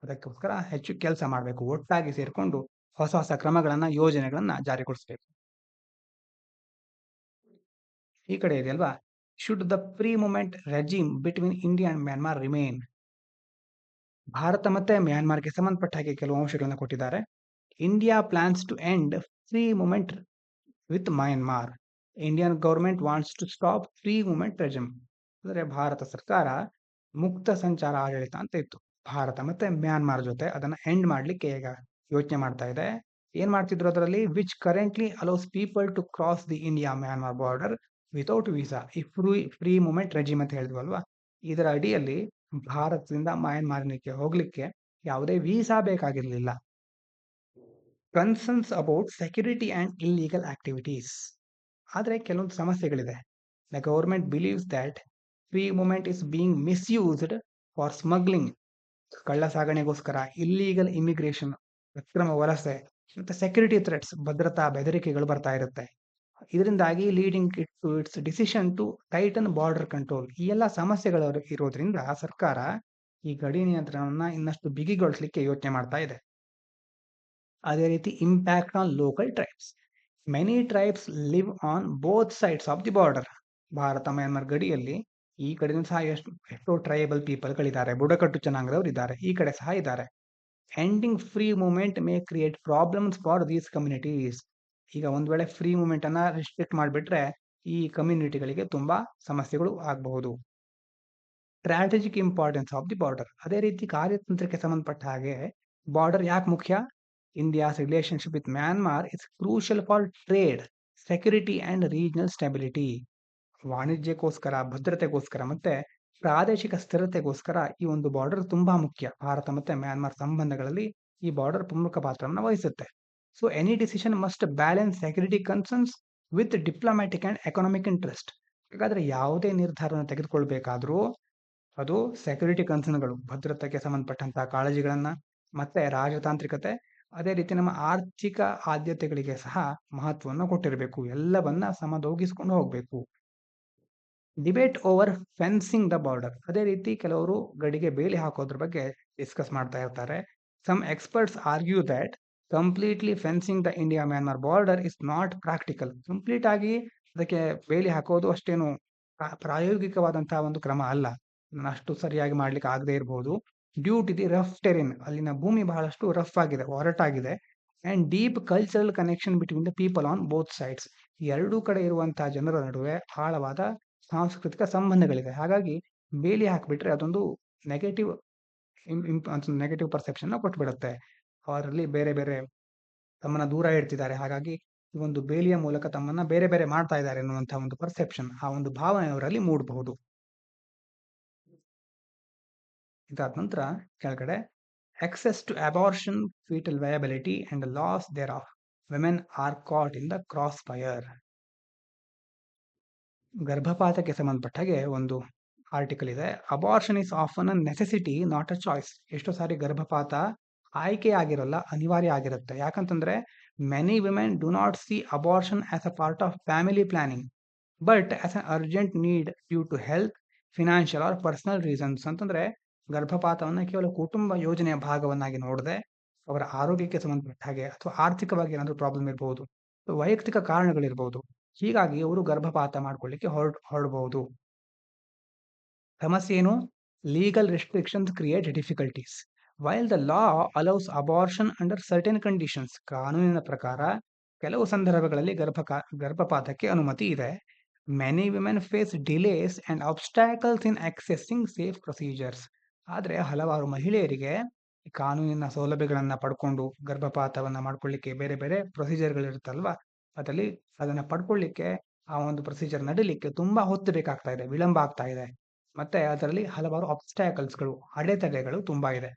ಅದಕ್ಕೋಸ್ಕರ ಹೆಚ್ಚು ಕೆಲಸ ಮಾಡಬೇಕು. ಒಟ್ಟಾಗಿ ಸೇರಿಕೊಂಡು ಹೊಸ ಹೊಸ ಕ್ರಮಗಳನ್ನ, ಯೋಜನೆಗಳನ್ನ ಜಾರಿಗೊಳಿಸಬೇಕು. ಈ ಕಡೆ ಇದೆಯಲ್ವಾ? Should the free movement regime between India and Myanmar remain? Bharat ಮತ್ತೆ ಮ್ಯಾನ್ಮಾರ್‌ಗೆ ಸಂಬಂಧಪಟ್ಟ ಹಾಗೆ ಕೆಲವು ಅಂಶಗಳನ್ನ ಕೊಟ್ಟಿದ್ದಾರೆ. India plans to end free movement with Myanmar. Indian government wants to stop free movement regime. ಅಂದ್ರೆ ಭಾರತ ಸರ್ಕಾರ ಮುಕ್ತ ಸಂಚಾರ ಆಡಳಿತ ಅಂತ ಇತ್ತು. ಭಾರತ ಮತ್ತೆ ಮ್ಯಾನ್ಮಾರ್ ಜೊತೆ ಅದನ್ನ ಎಂಡ್ ಮಾಡ್ಲಿಕ್ಕೆ ಈಗ ಯೋಚನೆ ಮಾಡ್ತಾ ಇದೆ. ಏನ್ ಮಾಡ್ತಿದ್ರು ಅದರಲ್ಲಿ? Which currently allows people to cross the India Myanmar border without visa. ಈ ಫ್ರೀ ಮೂವ್‌ಮೆಂಟ್ ರೆಜಿಮ್ ಅಂತ ಹೇಳಿದ್ವಲ್ವಾ? ಇದರ ಅಡಿಯಲ್ಲಿ ಭಾರತದಿಂದ ಮಯನ್ಮಾರ್‌ಗೆ ಹೋಗ್ಲಿಕ್ಕೆ ಯಾವುದೇ ವೀಸಾ ಬೇಕಾಗಿರ್ಲಿಲ್ಲ. Concerns about security and illegal activities. ಆದ್ರೆ ಕೆಲವೊಂದು ಸಮಸ್ಯೆಗಳಿದೆ. The government believes that free movement is being misused for smuggling. ಕಳ್ಳ ಸಾಗಣೆಗೋಸ್ಕರ, ಇಲ್ಲೀಗಲ್ ಇಮಿಗ್ರೇಷನ್, ಅಕ್ರಮ ವಲಸೆ, ಮತ್ತೆ ಸೆಕ್ಯೂರಿಟಿ ಥ್ರೆಟ್ಸ್, ಭದ್ರತಾ ಬೆದರಿಕೆಗಳು ಬರ್ತಾ ಇರುತ್ತೆ. ಇದರಿಂದಾಗಿ leading it to its decision to tighten border control. ಈ ಎಲ್ಲ ಸಮಸ್ಯೆಗಳು ಇರೋದ್ರಿಂದ ಸರ್ಕಾರ ಈ ಗಡಿ ನಿಯಂತ್ರಣವನ್ನ ಇನ್ನಷ್ಟು ಬಿಗಿಗೊಳಿಸಲಿಕ್ಕೆ ಯೋಚನೆ ಮಾಡ್ತಾ ಇದೆ. ಅದೇ ರೀತಿ impact on local tribes. Many tribes live on both sides of the border. Bharat Myanmar ಗಡಿಯಲ್ಲಿ ಈ ಕಡೆನೂ ಸಹ ಎಷ್ಟೋ ಟ್ರೈಬಲ್ ಪೀಪಲ್ಗಳಿದ್ದಾರೆ, ಬುಡಕಟ್ಟು ಜನಾಂಗದವರು ಇದ್ದಾರೆ, ಈ ಕಡೆ ಸಹ ಇದ್ದಾರೆ. Ending free movement May create problems for these communities. ಈಗ ಒಂದ್ ವೇಳೆ ಫ್ರೀ ಮೂವ್‌ಮೆಂಟ್ ಅನ್ನ ರಿಸ್ಟ್ರಿಕ್ಟ್ ಮಾಡಿಬಿಟ್ರೆ ಈ ಕಮ್ಯುನಿಟಿಗಳಿಗೆ ತುಂಬಾ ಸಮಸ್ಯೆಗಳು ಆಗಬಹುದು. Strategic importance of the border. ಅದೇ ರೀತಿ ಕಾರ್ಯತಂತ್ರಕ್ಕೆ ಸಂಬಂಧಪಟ್ಟ ಹಾಗೆ ಬಾರ್ಡರ್ ಯಾಕೆ ಮುಖ್ಯ? India's relationship with Myanmar is crucial for trade, security and regional stability. ವಾಣಿಜ್ಯಕ್ಕೋಸ್ಕರ, ಭದ್ರತೆಗೋಸ್ಕರ ಮತ್ತೆ ಪ್ರಾದೇಶಿಕ ಸ್ಥಿರತೆಗೋಸ್ಕರ ಈ ಒಂದು ಬಾರ್ಡರ್ ತುಂಬಾ ಮುಖ್ಯ. ಭಾರತ ಮತ್ತೆ ಮ್ಯಾನ್ಮಾರ್ ಸಂಬಂಧಗಳಲ್ಲಿ ಈ ಬಾರ್ಡರ್ ಪ್ರಮುಖ ಪಾತ್ರವನ್ನು ವಹಿಸುತ್ತೆ. So any decision must balance security concerns with diplomatic and economic interest. ಹಾಗಾದ್ರೆ ಯಾವುದೇ ನಿರ್ಧಾರವನ್ನು ತೆಗೆದುಕೊಳ್ಬೇಕಾದ್ರೂ ಅದು ಸೆಕ್ಯೂರಿಟಿ ಕನ್ಸರ್ನ್ಗಳು, ಭದ್ರತೆಗೆ ಸಂಬಂಧಪಟ್ಟಂತಹ ಕಾಳಜಿಗಳನ್ನ, ಮತ್ತೆ ರಾಜತಾಂತ್ರಿಕತೆ, ಅದೇ ರೀತಿ ನಮ್ಮ ಆರ್ಥಿಕ ಆದ್ಯತೆಗಳಿಗೆ ಸಹ ಮಹತ್ವವನ್ನು ಕೊಟ್ಟಿರಬೇಕು. ಎಲ್ಲವನ್ನ ಸಮದೋಗಿಸ್ಕೊಂಡು ಹೋಗ್ಬೇಕು. Debate over fencing the border. ಅದೇ ರೀತಿ ಕೆಲವರು ಗಡಿಗೆ ಬೇಲಿ ಹಾಕೋದ್ರ ಬಗ್ಗೆ ಡಿಸ್ಕಸ್ ಮಾಡ್ತಾ ಇರ್ತಾರೆ. Some experts argue that completely fencing the India Myanmar border is not practical. Complete ಆಗಿ ಅದಕ್ಕೆ ಬೇಲಿ ಹಾಕೋದು ಅಷ್ಟೇನು ಪ್ರಾಯೋಗಿಕವಾದಂತಹ ಒಂದು ಕ್ರಮ ಅಲ್ಲ. ಅಷ್ಟು ಸರಿಯಾಗಿ ಮಾಡ್ಲಿಕ್ಕೆ ಆಗದೆ ಇರಬಹುದು. Due to the rough terrain. ಅಲ್ಲಿನ ಭೂಮಿ ಬಹಳಷ್ಟು ರಫ್ ಆಗಿದೆ, ಒರಟಾಗಿದೆ. And deep cultural connection between the people on both sides. ಎರಡೂ ಕಡೆ ಇರುವಂತಹ ಜನರ ನಡುವೆ ಆಳವಾದ ಸಾಂಸ್ಕೃತಿಕ ಸಂಬಂಧಗಳಿದೆ. ಹಾಗಾಗಿ ಬೇಲಿ ಹಾಕಿಬಿಟ್ರೆ ಅದೊಂದು ನೆಗೆಟಿವ್ ನೆಗೆಟಿವ್ ಪರ್ಸೆಪ್ಷನ್ ಕೊಟ್ಬಿಡುತ್ತೆ. ಅವರಲ್ಲಿ ಬೇರೆ ಬೇರೆ ತಮ್ಮನ್ನ ದೂರ ಇಡ್ತಿದ್ದಾರೆ. ಹಾಗಾಗಿ ಈ ಒಂದು ಬೇಲಿಯ ಮೂಲಕ ತಮ್ಮನ್ನ ಬೇರೆ ಬೇರೆ ಮಾಡ್ತಾ ಇದ್ದಾರೆ ಅನ್ನುವಂತಹ ಒಂದು ಪರ್ಸೆಪ್ಷನ್, ಆ ಒಂದು ಭಾವನೆ ಅವರಲ್ಲಿ ಮೂಡಬಹುದು. ಇದಾದ ನಂತರ ಕೆಳಗಡೆ access to abortion, fetal viability and the loss thereof. Women are caught in the crossfire. ಗರ್ಭಪಾತಕ್ಕೆ ಸಂಬಂಧಪಟ್ಟ ಹಾಗೆ ಒಂದು ಆರ್ಟಿಕಲ್ ಇದೆ. Abortion is often a necessity not a choice. ಎಷ್ಟೋ ಸಾರಿ ಗರ್ಭಪಾತ ಆಯ್ಕೆ ಆಗಿರಲ್ಲ, ಅನಿವಾರ್ಯ ಆಗಿರುತ್ತೆ. ಯಾಕಂತಂದ್ರೆ many women do not see abortion as a part of family planning but as an urgent need due to health, financial or personal reasons. ಅಂತಂದ್ರೆ ಗರ್ಭಪಾತವನ್ನು ಕೇವಲ ಕುಟುಂಬ ಯೋಜನೆಯ ಭಾಗವನ್ನಾಗಿ ನೋಡದೆ ಅವರ ಆರೋಗ್ಯಕ್ಕೆ ಸಂಬಂಧಪಟ್ಟ ಹಾಗೆ ಅಥವಾ ಆರ್ಥಿಕವಾಗಿ ಏನಾದರೂ ಪ್ರಾಬ್ಲಮ್ ಇರಬಹುದು, ವೈಯಕ್ತಿಕ ಕಾರಣಗಳಿರಬಹುದು. ಹೀಗಾಗಿ ಅವರು ಗರ್ಭಪಾತ ಮಾಡ್ಕೊಳ್ಳಿಕ್ಕೆ ಹೊರಡಬಹುದು. ಸಮಸ್ಯೆ ಏನು? Legal restrictions create difficulties. While the law allows abortion under certain conditions. ಕಾನೂನಿನ ಪ್ರಕಾರ ಕೆಲವು ಸಂದರ್ಭಗಳಲ್ಲಿ ಗರ್ಭಪಾತಕ್ಕೆ ಅನುಮತಿ ಇದೆ. Many women face delays and obstacles in accessing safe procedures. ಆದರೆ ಹಲವಾರು ಮಹಿಳೆಯರಿಗೆ ಕಾನೂನಿನ ಸೌಲಭ್ಯಗಳನ್ನ ಪಡ್ಕೊಂಡು ಗರ್ಭಪಾತವನ್ನ ಮಾಡ್ಕೊಳ್ಳಿಕ್ಕೆ ಬೇರೆ ಬೇರೆ ಪ್ರೊಸೀಜರ್ಗಳಿರುತ್ತಲ್ವಾ, ಅದರಲ್ಲಿ ಅದನ್ನ ಪಡ್ಕೊಳ್ಳಿಕ್ಕೆ, ಆ ಒಂದು ಪ್ರೊಸೀಜರ್ ನಡೀಲಿಕ್ಕೆ ತುಂಬಾ ಹೊತ್ತು ಬೇಕಾಗ್ತಾ ಇದೆ, ವಿಳಂಬ ಆಗ್ತಾ ಇದೆ. ಮತ್ತೆ ಅದರಲ್ಲಿ ಹಲವಾರು ಆಬ್ಸ್ಟ್ಯಾಕಲ್ಸ್ಗಳು, ಅಡೆತಡೆಗಳು ತುಂಬಾ ಇದೆ.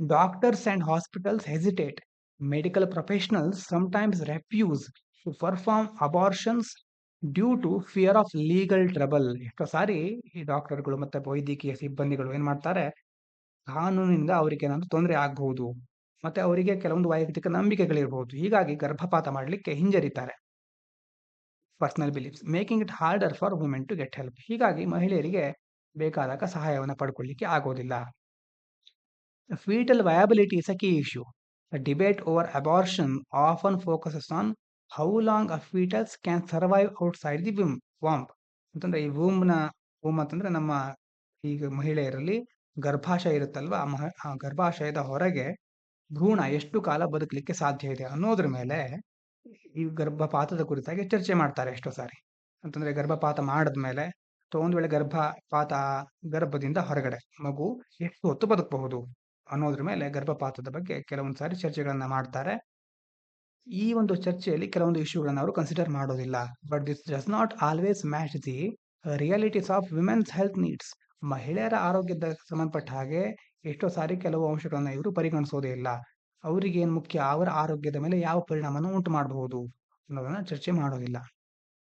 Doctors and hospitals hesitate. Medical professionals sometimes refuse to perform abortions due to fear of legal trouble. ಎಷ್ಟೋ ಸಾರಿ ಈ ಡಾಕ್ಟರ್ಗಳು ಮತ್ತೆ ವೈದ್ಯಕೀಯ ಸಿಬ್ಬಂದಿಗಳು ಏನ್ ಮಾಡ್ತಾರೆ, ಕಾನೂನಿನಿಂದ ಅವರಿಗೆ ಏನಾದ್ರು ತೊಂದರೆ ಆಗಬಹುದು, ಮತ್ತೆ ಅವರಿಗೆ ಕೆಲವೊಂದು ವೈಯಕ್ತಿಕ ನಂಬಿಕೆಗಳಿರಬಹುದು. ಹೀಗಾಗಿ ಗರ್ಭಪಾತ ಮಾಡಲಿಕ್ಕೆ ಹಿಂಜರಿತಾರೆ. Personal beliefs making it harder for women to get help. ಹೀಗಾಗಿ ಮಹಿಳೆಯರಿಗೆ ಬೇಕಾದಾಗ ಸಹಾಯವನ್ನು ಪಡ್ಕೊಳ್ಳಿಕ್ಕೆ ಆಗೋದಿಲ್ಲ. Fetal viability is a key issue. The debate over abortion often focuses on how long a fetus can survive outside the womb. ಅಂತಂದ್ರೆ ಈ womb ಅಂತಂದ್ರೆ ನಮ್ಮ ಈಗ ಮಹಿಳೆಯರಲ್ಲಿ ಗರ್ಭಾಶಯ ಇರುತ್ತಲ್ವಾ, ಆ ಗರ್ಭಾಶಯದ ಹೊರಗೆ ಭ್ರೂಣ ಎಷ್ಟು ಕಾಲ ಬದುಕಲಿಕ್ಕೆ ಸಾಧ್ಯ ಇದೆ ಅನ್ನೋದ್ರ ಮೇಲೆ ಈ ಗರ್ಭಪಾತದ ಕುರಿತಾಗಿ ಚರ್ಚೆ ಮಾಡ್ತಾರೆ ಎಷ್ಟೋ ಸಾರಿ. ಅಂತಂದ್ರೆ ಗರ್ಭಪಾತ ಮಾಡಿದ್ಮೇಲೆ ಅಥವಾ ಒಂದು ವೇಳೆ ಗರ್ಭದಿಂದ ಹೊರಗಡೆ ಮಗು ಎಷ್ಟು ಹೊತ್ತು ಬದುಕಬಹುದು ಅನ್ನೋದ್ರ ಮೇಲೆ ಗರ್ಭಪಾತದ ಬಗ್ಗೆ ಕೆಲವೊಂದು ಸಾರಿ ಚರ್ಚೆಗಳನ್ನ ಮಾಡ್ತಾರೆ. ಈ ಒಂದು ಚರ್ಚೆಯಲ್ಲಿ ಕೆಲವೊಂದು ಇಶ್ಯೂಗಳನ್ನ ಅವರು ಕನ್ಸಿಡರ್ ಮಾಡೋದಿಲ್ಲ. But this does not always match the realities of women's health needs. ಮಹಿಳೆಯರ ಆರೋಗ್ಯದ ಸಂಬಂಧಪಟ್ಟ ಹಾಗೆ ಎಷ್ಟೋ ಸಾರಿ ಕೆಲವು ಅಂಶಗಳನ್ನ ಇವರು ಪರಿಗಣಿಸೋದೇ ಇಲ್ಲ. ಅವರಿಗೆ ಏನ್ ಮುಖ್ಯ, ಅವರ ಆರೋಗ್ಯದ ಮೇಲೆ ಯಾವ ಪರಿಣಾಮವನ್ನು ಉಂಟು ಮಾಡಬಹುದು ಅನ್ನೋದನ್ನ ಚರ್ಚೆ ಮಾಡೋದಿಲ್ಲ.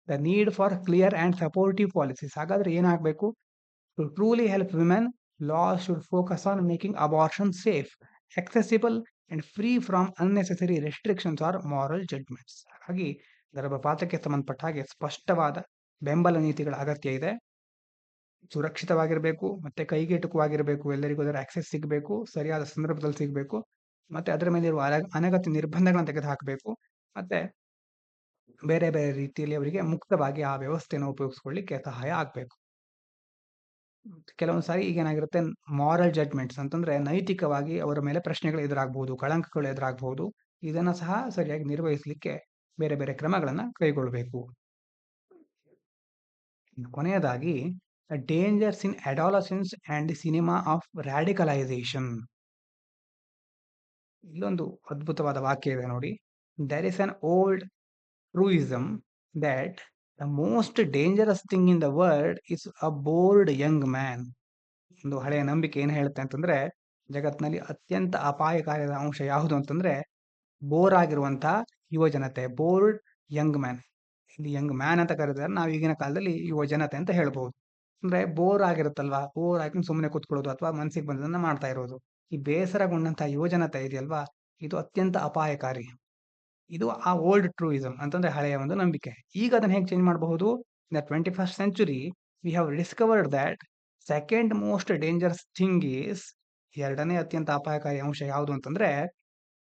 The need for clear and supportive policies. ಹಾಗಾದ್ರೆ ಏನಾಗಬೇಕು? To truly help women, laws should focus on making abortion safe, accessible, and free from unnecessary restrictions or moral judgments. ಹಾಗಾಗಿ ಗರ್ಭಪಾತಕ್ಕೆ ಸಂಬಂಧಪಟ್ಟ ಹಾಗೆ ಸ್ಪಷ್ಟವಾದ ಬೆಂಬಲ ನೀತಿಗಳ ಅಗತ್ಯ ಇದೆ. ಸುರಕ್ಷಿತವಾಗಿರಬೇಕು, ಮತ್ತೆ ಕೈಗೆಟುಕುವಾಗಿರಬೇಕು, ಎಲ್ಲರಿಗೂ ಅದರ ಆಕ್ಸೆಸ್ ಸಿಗಬೇಕು, ಸರಿಯಾದ ಸಂದರ್ಭದಲ್ಲಿ ಸಿಗಬೇಕು, ಮತ್ತೆ ಅದರ ಮೇಲೆ ಇರುವ ಅನಗತ್ಯ ನಿರ್ಬಂಧಗಳನ್ನು ತೆಗೆದುಹಾಕಬೇಕು, ಮತ್ತೆ ಬೇರೆ ಬೇರೆ ರೀತಿಯಲ್ಲಿ ಅವರಿಗೆ ಮುಕ್ತವಾಗಿ ಆ ವ್ಯವಸ್ಥೆಯನ್ನು ಉಪಯೋಗಿಸ್ಕೊಳ್ಳಿಕ್ಕೆ ಸಹಾಯ ಆಗಬೇಕು. ಕೆಲವೊಂದು ಸಾರಿ ಈಗ ಏನಾಗಿರುತ್ತೆ, ಮಾರಲ್ ಜಡ್ಜ್ಮೆಂಟ್ಸ್ ಅಂತಂದ್ರೆ ನೈತಿಕವಾಗಿ ಅವರ ಮೇಲೆ ಪ್ರಶ್ನೆಗಳು ಎದುರಾಗಬಹುದು, ಕಳಂಕಗಳು ಎದುರಾಗಬಹುದು. ಇದನ್ನ ಸಹ ಸರಿಯಾಗಿ ನಿರ್ವಹಿಸಲಿಕ್ಕೆ ಬೇರೆ ಬೇರೆ ಕ್ರಮಗಳನ್ನ ಕೈಗೊಳ್ಳಬೇಕು. ಕೊನೆಯದಾಗಿ dangers in adolescence and the cinema of radicalisation. ಇಲ್ಲೊಂದು ಅದ್ಭುತವಾದ ವಾಕ್ಯ ಇದೆ ನೋಡಿ. There is an old truism that the most dangerous thing in the world is a bored young man. ಒಂದು ಹಳೆಯ ನಂಬಿಕೆ ಏನ್ ಹೇಳುತ್ತೆ ಅಂತಂದ್ರೆ, ಜಗತ್ತಿನಲ್ಲಿ ಅತ್ಯಂತ ಅಪಾಯಕಾರಿಯಾದ ಅಂಶ ಯಾವುದು ಅಂತಂದ್ರೆ ಬೋರ್ ಆಗಿರುವಂತಹ ಯುವ ಜನತೆ, ಬೋರ್ಡ್ ಯಂಗ್ ಮ್ಯಾನ್. ಇಲ್ಲಿ ಯಂಗ್ ಮ್ಯಾನ್ ಅಂತ ಕರೆದ್ರೆ ನಾವು ಈಗಿನ ಕಾಲದಲ್ಲಿ ಯುವ ಜನತೆ ಅಂತ ಹೇಳ್ಬಹುದು. ಅಂದ್ರೆ ಬೋರ್ ಆಗಿರುತ್ತಲ್ವಾ, ಬೋರ್ ಆಗಿ ಸುಮ್ಮನೆ ಕೂತ್ಕೊಳ್ಳೋದು ಅಥವಾ ಮನಸ್ಸಿಗೆ ಬಂದದನ್ನ ಮಾಡ್ತಾ ಇರೋದು. ಈ ಬೇಸರಗೊಂಡಂತಹ ಯುವ ಜನತೆ ಇದೆಯಲ್ವಾ, ಇದು ಅತ್ಯಂತ ಅಪಾಯಕಾರಿ. ಇದು ಆ ಓಲ್ಡ್ ಟ್ರೂಯಿಸಮ್ ಅಂತಂದ್ರೆ ಹಳೆಯ ಒಂದು ನಂಬಿಕೆ. ಈಗ ಅದನ್ನ ಹೇಗೆ ಚೇಂಜ್ ಮಾಡಬಹುದು? In the 21st century we have discovered that second most dangerous thing is, ಎರಡನೇ ಅತ್ಯಂತ ಅಪಾಯಕಾರಿ ಅಂಶ ಯಾವುದು ಅಂತಂದ್ರೆ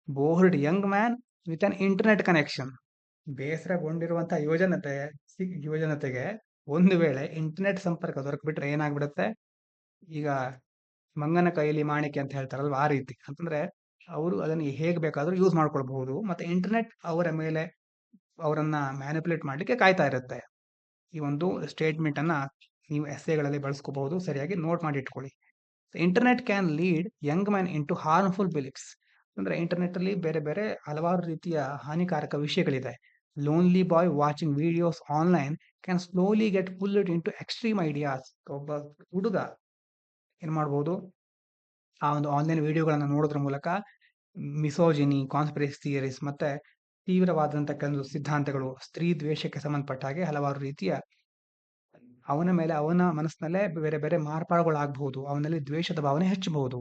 bored young man with an internet connection. ಬೇಸರಗೊಂಡಿರುವಂತಹ ಯುವಜನತೆಗೆ ಒಂದು ವೇಳೆ ಇಂಟರ್ನೆಟ್ ಸಂಪರ್ಕ ದೊರಕ್ಬಿಟ್ರೆ ಏನಾಗ್ಬಿಡುತ್ತೆ, ಈಗ ಮಂಗನ ಕೈಯಲ್ಲಿ ಮಾಣಿಕ್ಯ ಅಂತ ಹೇಳ್ತಾರಲ್ವ, ಆ ರೀತಿ. ಅಂತಂದ್ರೆ ಅವರು ಅದನ್ನು ಹೇಗೆ ಬೇಕಾದ್ರೂ ಯೂಸ್ ಮಾಡ್ಕೊಳ್ಬಹುದು, ಮತ್ತೆ ಇಂಟರ್ನೆಟ್ ಅವರ ಮೇಲೆ ಅವರನ್ನ ಮ್ಯಾನಿಪುಲೇಟ್ ಮಾಡ್ಲಿಕ್ಕೆ ಕಾಯ್ತಾ ಇರುತ್ತೆ. ಈ ಒಂದು ಸ್ಟೇಟ್ಮೆಂಟ್ ಅನ್ನ ನೀವು ಎಸ್ಸೆಗಳಲ್ಲಿ ಬಳಸ್ಕೋಬಹುದು, ಸರಿಯಾಗಿ ನೋಟ್ ಮಾಡಿ ಇಟ್ಕೊಳ್ಳಿ. Internet can lead young man into harmful beliefs. ಅಂದ್ರೆ ಇಂಟರ್ನೆಟ್ ಅಲ್ಲಿ ಬೇರೆ ಬೇರೆ ಹಲವಾರು ರೀತಿಯ ಹಾನಿಕಾರಕ ವಿಷಯಗಳಿದೆ. Lonely boy watching videos online can slowly get pulled into extreme ideas. ಒಬ್ಬ ಹುಡುಗ ಏನ್ ಮಾಡ್ಬೋದು, ಆ ಒಂದು ಆನ್ಲೈನ್ ವಿಡಿಯೋಗಳನ್ನ ನೋಡೋದ್ರ ಮೂಲಕ ಮಿಸೋಜಿನಿ, ಕಾನ್ಸ್ಪಿರಸಿ ಥಿಯರೀಸ್ ಮತ್ತೆ ತೀವ್ರವಾದಂತಹ ಕೆಲವು ಸಿದ್ಧಾಂತಗಳು, ಸ್ತ್ರೀ ದ್ವೇಷಕ್ಕೆ ಸಂಬಂಧಪಟ್ಟ ಹಾಗೆ ಹಲವಾರು ರೀತಿಯ ಅವನ ಮೇಲೆ, ಅವನ ಮನಸ್ಸಿನಲ್ಲೇ ಬೇರೆ ಬೇರೆ ಮಾರ್ಪಾಡುಗಳಾಗಬಹುದು, ಅವನಲ್ಲಿ ದ್ವೇಷದ ಭಾವನೆ ಹೆಚ್ಚಬಹುದು.